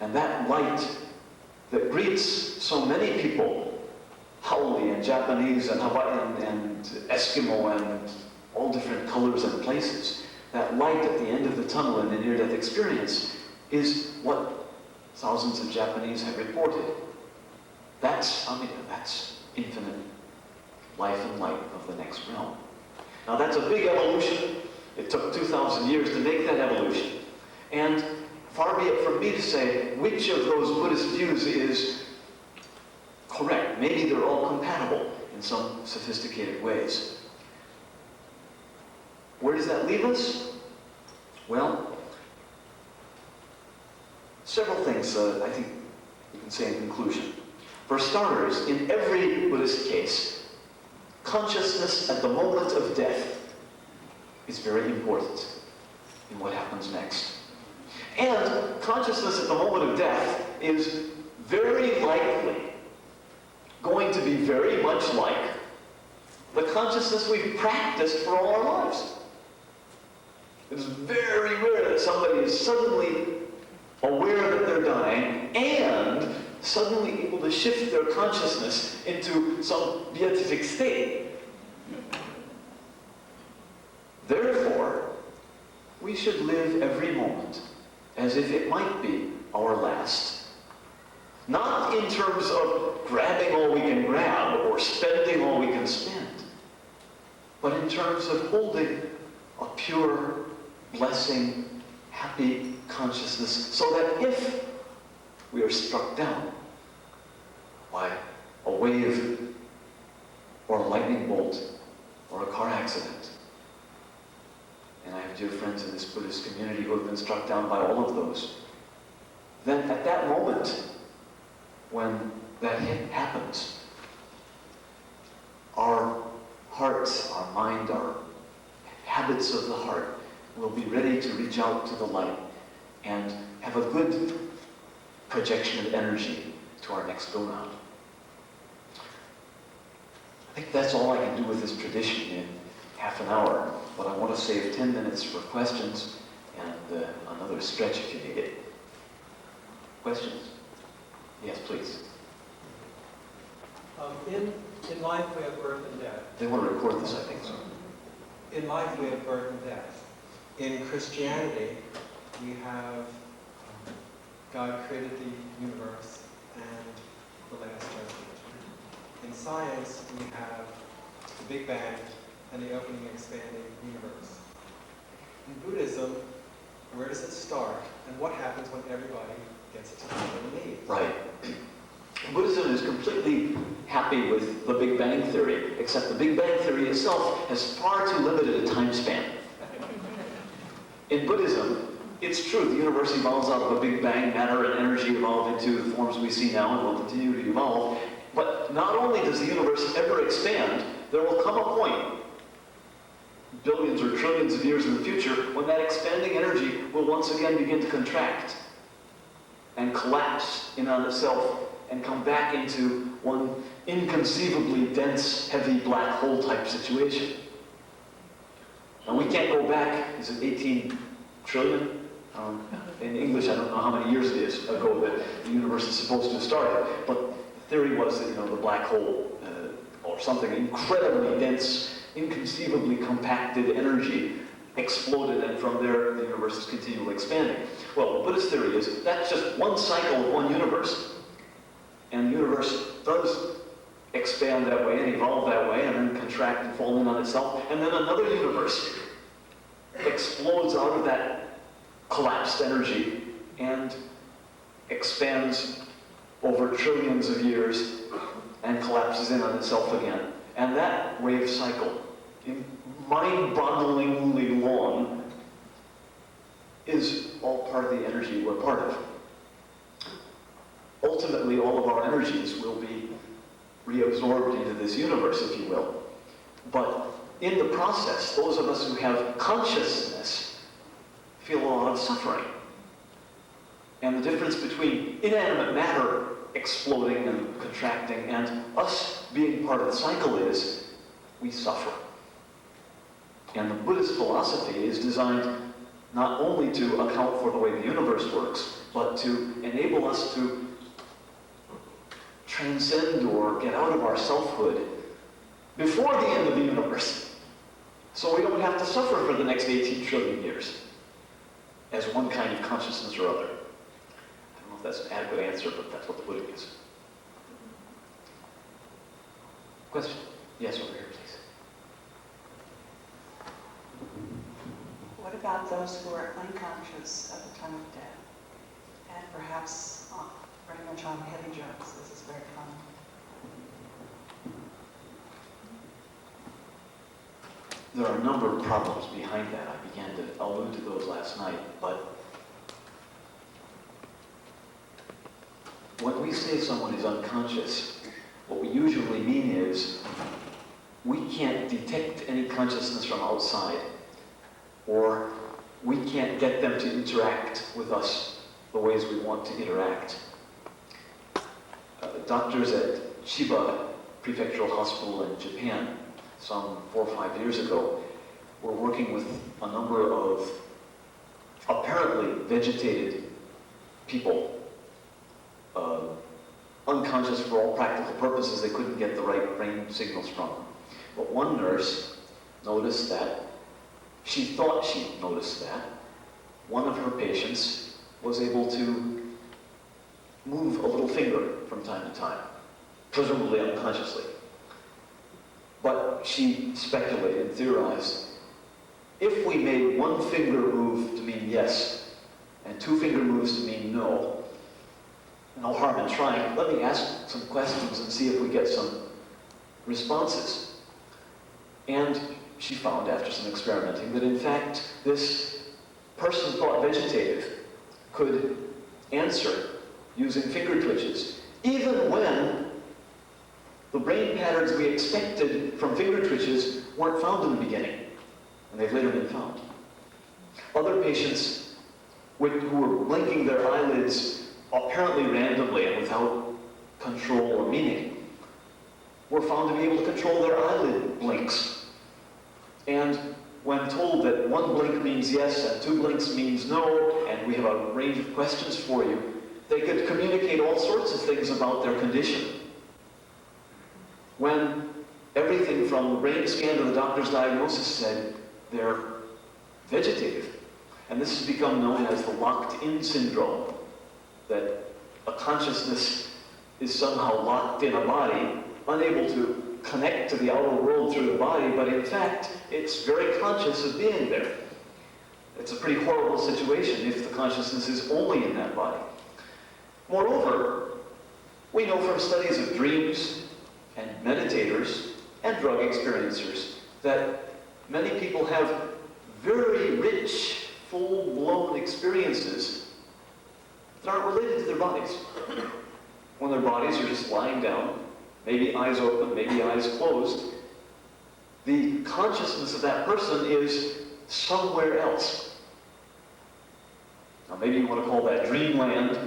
And that light that greets so many people, Haole and Japanese and Hawaiian and Eskimo and all different colors and places, that light at the end of the tunnel in the near-death experience is what thousands of Japanese have reported. That's Amida, that's infinite life and light of the next realm. Now that's a big evolution. It took 2,000 years to make that evolution. And far be it from me to say which of those Buddhist views is correct. Maybe they're all compatible in some sophisticated ways. Where does that leave us? Well, several things I think you can say in conclusion. For starters, in every Buddhist case, consciousness at the moment of death is very important in what happens next. And consciousness at the moment of death is very likely going to be very much like the consciousness we've practiced for all our lives. It's very rare that somebody is suddenly aware that they're dying and suddenly able to shift their consciousness into some beatific state. Therefore, we should live every moment as if it might be our last. Not in terms of grabbing all we can grab or spending all we can spend, but in terms of holding a pure, blessing, happy consciousness so that if we are struck down by a wave or a lightning bolt or a car accident, and I have dear friends in this Buddhist community who have been struck down by all of those, then at that moment, when that hit happens, our hearts, our mind, our habits of the heart will be ready to reach out to the light and have a good projection of energy to our next go-round. I think that's all I can do with this tradition in half an hour, but I want to save 10 minutes for questions and another stretch if you need it. Questions? Yes, please. In life we have birth and death. They want to record this, I think so. In life we have birth and death. In Christianity, we have God created the universe and the last judgment. In science, we have the Big Bang and the opening and expanding universe. In Buddhism, where does it start, and what happens when everybody gets to what they need? Right. Buddhism is completely happy with the Big Bang Theory, except the Big Bang Theory itself has far too limited a time span. In Buddhism, it's true, the universe evolves out of a Big Bang, matter and energy evolve into the forms we see now and will continue to evolve. But not only does the universe ever expand, there will come a point, billions or trillions of years in the future, when that expanding energy will once again begin to contract and collapse in on itself and come back into one inconceivably dense, heavy black hole type situation. Now we can't go back, is it 18 trillion? In English, I don't know how many years it is ago that the universe is supposed to have started, but the theory was that, the black hole, or something incredibly dense, inconceivably compacted energy exploded, and from there the universe is continually expanding. Well, the Buddhist theory is that's just one cycle of one universe. And the universe does expand that way and evolve that way and then contract and fall in on itself. And then another universe explodes out of that collapsed energy and expands over trillions of years and collapses in on itself again. And that wave cycle, mind-bogglingly long, is all part of the energy we're part of. Ultimately, all of our energies will be reabsorbed into this universe, if you will. But in the process, those of us who have consciousness feel a lot of suffering. And the difference between inanimate matter exploding and contracting and us being part of the cycle is we suffer. And the Buddhist philosophy is designed not only to account for the way the universe works, but to enable us to transcend or get out of our selfhood before the end of the universe, so we don't have to suffer for the next 18 trillion years as one kind of consciousness or other. I don't know if that's an adequate answer, but that's what the Buddha is. Question? Yes, over here, please. What about those who are unconscious at the time of death and perhaps very much on heavy drugs? This is very common. There are a number of problems behind that. I began to allude to those last night, but when we say someone is unconscious, what we usually mean is we can't detect any consciousness from outside, or we can't get them to interact with us the ways we want to interact. Doctors at Chiba Prefectural Hospital in Japan, some 4 or 5 years ago, were working with a number of apparently vegetated people, unconscious for all practical purposes. They couldn't get the right brain signals from them. But one nurse noticed that, she thought she noticed that, one of her patients was able to move a little finger from time to time, presumably unconsciously. But she speculated, theorized, if we made one finger move to mean yes, and 2 finger moves to mean no, no harm in trying, let me ask some questions and see if we get some responses. And she found, after some experimenting, that in fact, this person thought vegetative could answer using finger twitches, even when the brain patterns we expected from finger twitches weren't found in the beginning, and they've later been found. Other patients who were blinking their eyelids apparently randomly and without control or meaning were found to be able to control their eyelid blinks. And when told that 1 blink means yes and 2 blinks means no, and we have a range of questions for you, they could communicate all sorts of things about their condition. When everything from the brain scan to the doctor's diagnosis said they're vegetative. And this has become known as the locked-in syndrome, that a consciousness is somehow locked in a body, unable to connect to the outer world through the body, but in fact, it's very conscious of being there. It's a pretty horrible situation if the consciousness is only in that body. Moreover, we know from studies of dreams and meditators and drug experiencers that many people have very rich, full-blown experiences that aren't related to their bodies. When their bodies are just lying down, maybe eyes open, maybe eyes closed, the consciousness of that person is somewhere else. Now maybe you want to call that dreamland,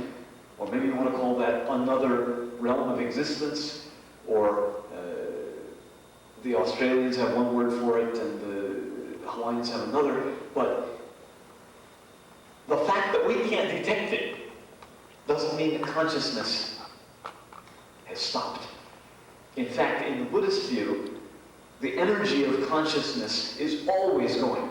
or maybe you want to call that another realm of existence, or the Australians have one word for it and the Hawaiians have another, but the fact that we can't detect it doesn't mean that consciousness has stopped. In fact, in the Buddhist view, the energy of consciousness is always going.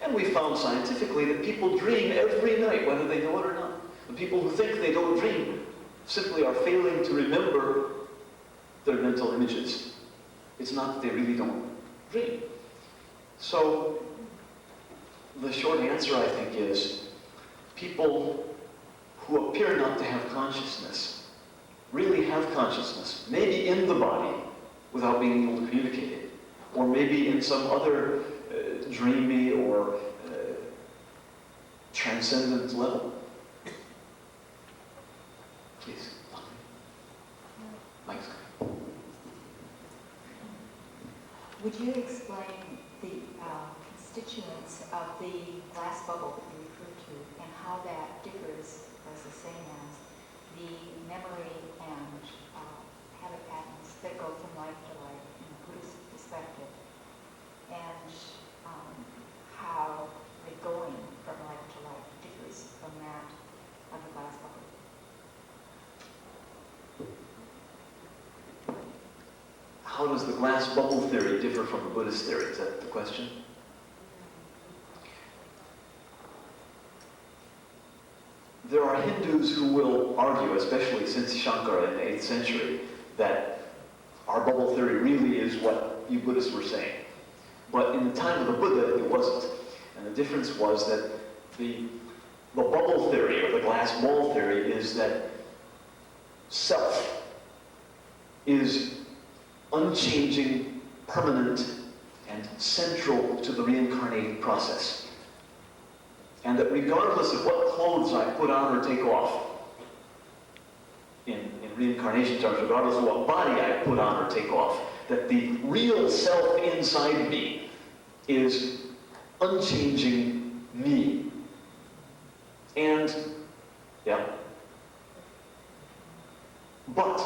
And we found scientifically that people dream every night, whether they know it or not. The people who think they don't dream simply are failing to remember their mental images. It's not that they really don't dream. So the short answer, I think, is people who appear not to have consciousness really have consciousness, maybe in the body without being able to communicate it, or maybe in some other dreamy or transcendent level. Please, Mike's coming. Would you explain the constituents of the glass bubble that you referred to and how that differs as the same as the memory and habit patterns that go from life to life in a Buddhist perspective, and how the going from life to life differs from that of the glass bubble? How does the glass bubble theory differ from the Buddhist theory? Is that the question? There are Hindus who will argue, especially since Shankara in the 8th century, that our bubble theory really is what you Buddhists were saying. But in the time of the Buddha, it wasn't. And the difference was that the bubble theory, or the glass ball theory, is that self is unchanging, permanent, and central to the reincarnating process. And that regardless of what clothes I put on or take off, in reincarnation terms, regardless of what body I put on or take off, that the real self inside me is unchanging me. And, yeah. But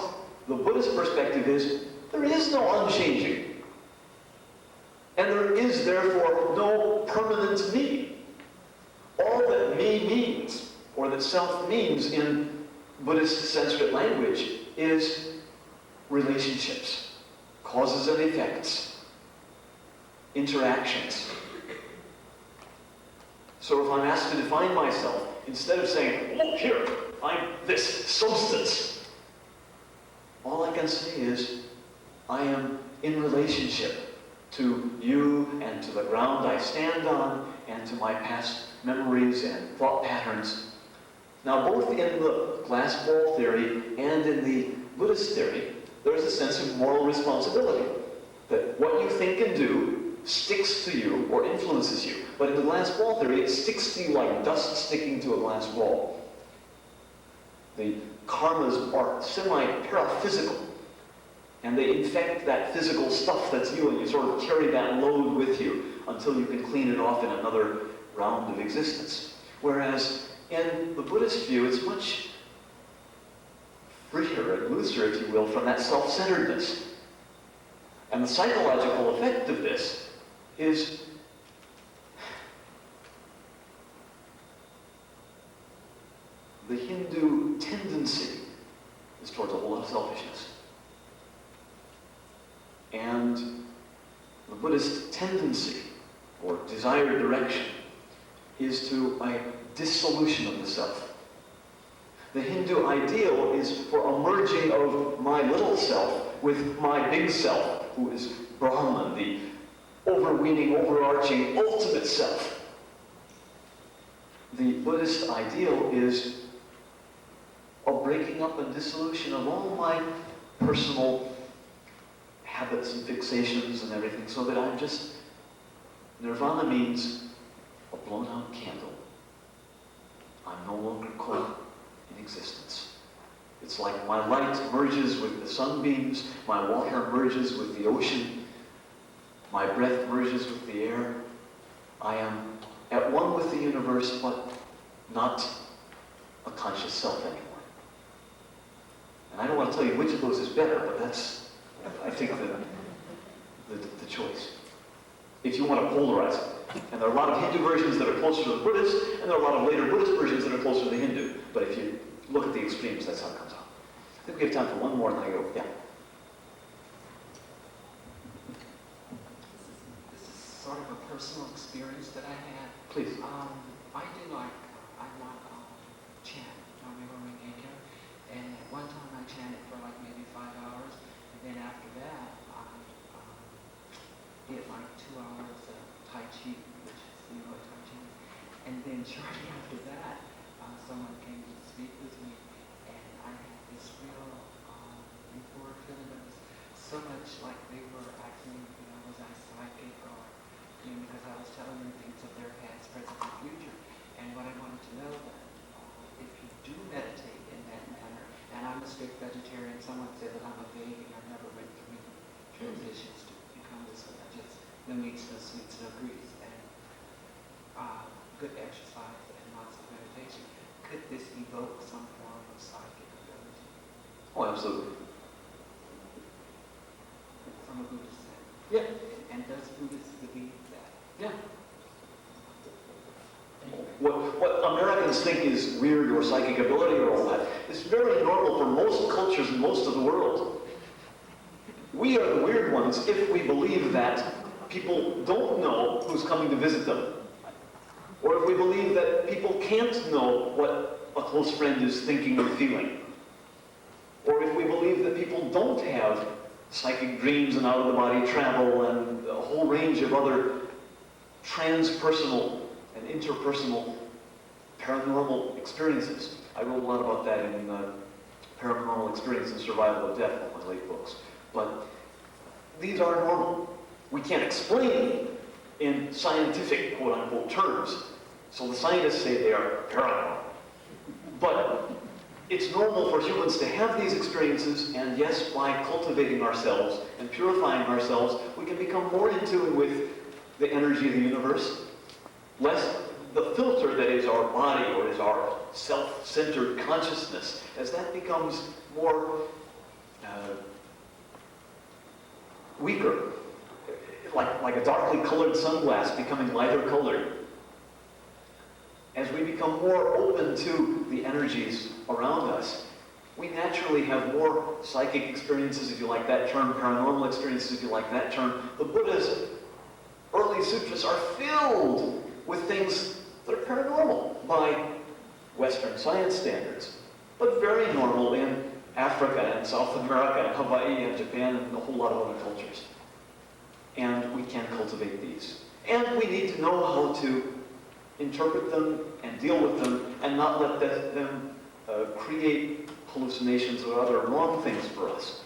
the Buddhist perspective is there is no unchanging. And there is therefore no permanent me. All that me means, or that self means in Buddhist Sanskrit language, is relationships, causes and effects, interactions. So if I'm asked to define myself, instead of saying, look here, I'm this substance, all I can say is, I am in relationship to you and to the ground I stand on and to my past memories and thought patterns. Now, both in the glass ball theory and in the Buddhist theory, there is a sense of moral responsibility. That what you think and do sticks to you or influences you. But in the glass ball theory, it sticks to you like dust sticking to a glass ball. The karmas are semi-paraphysical. And they infect that physical stuff that's you, and you sort of carry that load with you until you can clean it off in another round of existence. Whereas in the Buddhist view, it's much freer and looser, if you will, from that self-centeredness. And the psychological effect of this is the Hindu tendency is towards a whole lot of selfishness. And the Buddhist tendency, or desired direction, is to a dissolution of the self. The Hindu ideal is for a merging of my little self with my big self, who is Brahman, the overweening, overarching, ultimate self. The Buddhist ideal is a breaking up and dissolution of all my personal habits and fixations and everything, so that I'm just, nirvana means a blown out candle. I'm no longer caught in existence. It's like my light merges with the sunbeams, my water merges with the ocean, my breath merges with the air. I am at one with the universe, but not a conscious self anymore. And I don't want to tell you which of those is better, but that's, I think, the choice. If you want to polarize it. And there are a lot of Hindu versions that are closer to the Buddhist, and there are a lot of later Buddhist versions that are closer to the Hindu. But if you look at the extremes, that's how it comes out. I think we have time for one more, and then I go, yeah. This is sort of a personal experience that I had. Please. I do like, I love chant, and at one time I chanted for like maybe 5 hours, and then after that, I did like 2 hours of Tai Chi, which is, you know what Tai Chi is. And then shortly after that, someone came to speak with me, and I had this real euphoric feeling that was so much like they were asking me, you know, was I psychic, or, you know, because I was telling them things of their past, present, and future. And what I wanted to know that if you do meditate in that manner, and I'm a strict vegetarian, someone said that I'm a vegan, I've never went through any transitions to become this way. I just, no meats, no sweets, no grease, and good exercise and lots of meditation. Could this evoke some form of psychic ability? Oh, absolutely. From a Buddhist sense? Yeah. And does Buddhists believe that? Yeah. What Americans think is weird or psychic ability or all that is very normal for most cultures in most of the world. We are the weird ones if we believe that people don't know who's coming to visit them. Or if we believe that people can't know what a close friend is thinking or feeling. Or if we believe that people don't have psychic dreams and out-of-the-body travel and a whole range of other transpersonal and interpersonal paranormal experiences. I wrote a lot about that in Paranormal Experience and Survival of Death, one of my late books. But these are normal. We can't explain in scientific, quote-unquote, terms. So the scientists say they are paranormal. But it's normal for humans to have these experiences, and yes, by cultivating ourselves and purifying ourselves, we can become more in tune with the energy of the universe, less the filter that is our body or is our self-centered consciousness. As that becomes more weaker, like a darkly colored sunglass becoming lighter colored. As we become more open to the energies around us, we naturally have more psychic experiences, if you like that term, paranormal experiences, if you like that term. The Buddha's early sutras are filled with things that are paranormal by Western science standards, but very normal in Africa and South America and Hawaii and Japan and a whole lot of other cultures. And we can cultivate these. And we need to know how to interpret them and deal with them and not let them create hallucinations or other wrong things for us.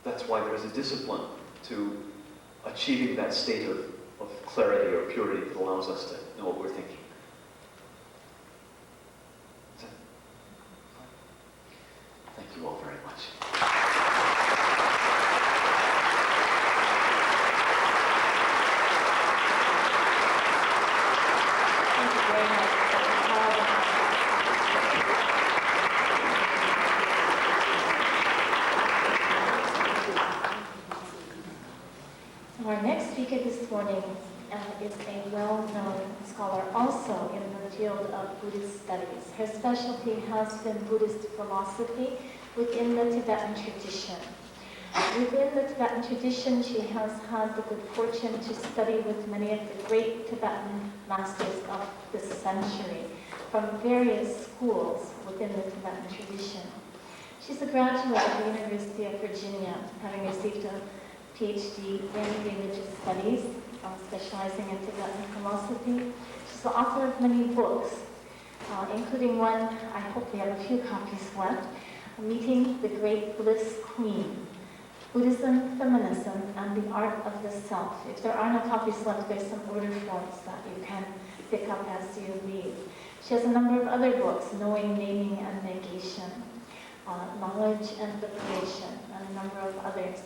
That's why there's a discipline to achieving that state of clarity or purity that allows us to know what we're thinking. Thank you all very much. Our next speaker this morning is a well-known scholar also in the field of Buddhist studies. Her specialty has been Buddhist philosophy within the Tibetan tradition. Within the Tibetan tradition, she has had the good fortune to study with many of the great Tibetan masters of this century from various schools within the Tibetan tradition. She's a graduate of the University of Virginia, having received a PhD in religious studies, specializing in Tibetan philosophy. She's the author of many books, including one, I hope we have a few copies left, Meeting the Great Bliss Queen, Buddhism, Feminism, and the Art of the Self. If there are no copies left, there's some order forms that you can pick up as you leave. She has a number of other books, Knowing, Naming, and Negation, Knowledge and Liberation, and a number of others.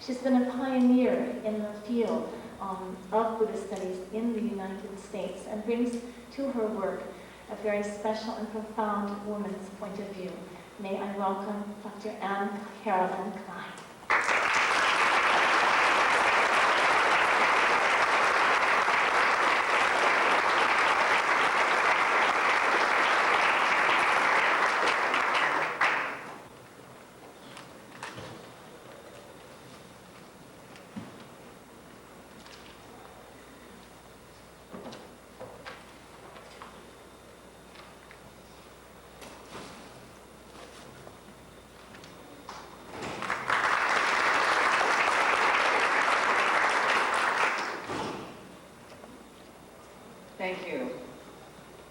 She's been a pioneer in the field of Buddhist studies in the United States and brings to her work a very special and profound woman's point of view. May I welcome Dr. Anne Carolyn Klein. Thank you.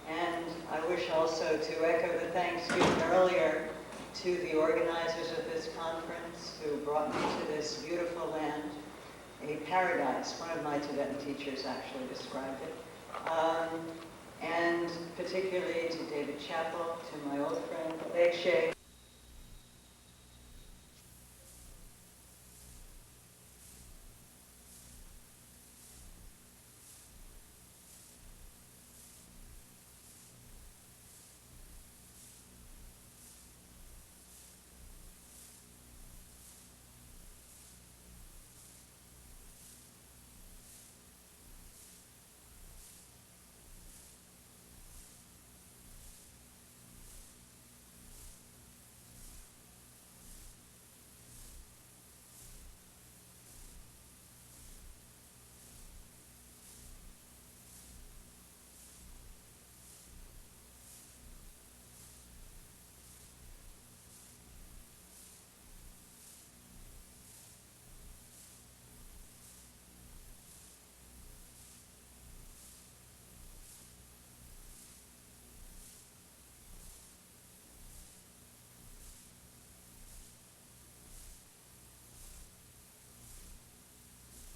And I wish also to echo the thanks given earlier to the organizers of this conference who brought me to this beautiful land, a paradise. One of my Tibetan teachers actually described it. And particularly to David Chappell, to my old friend Lekshe,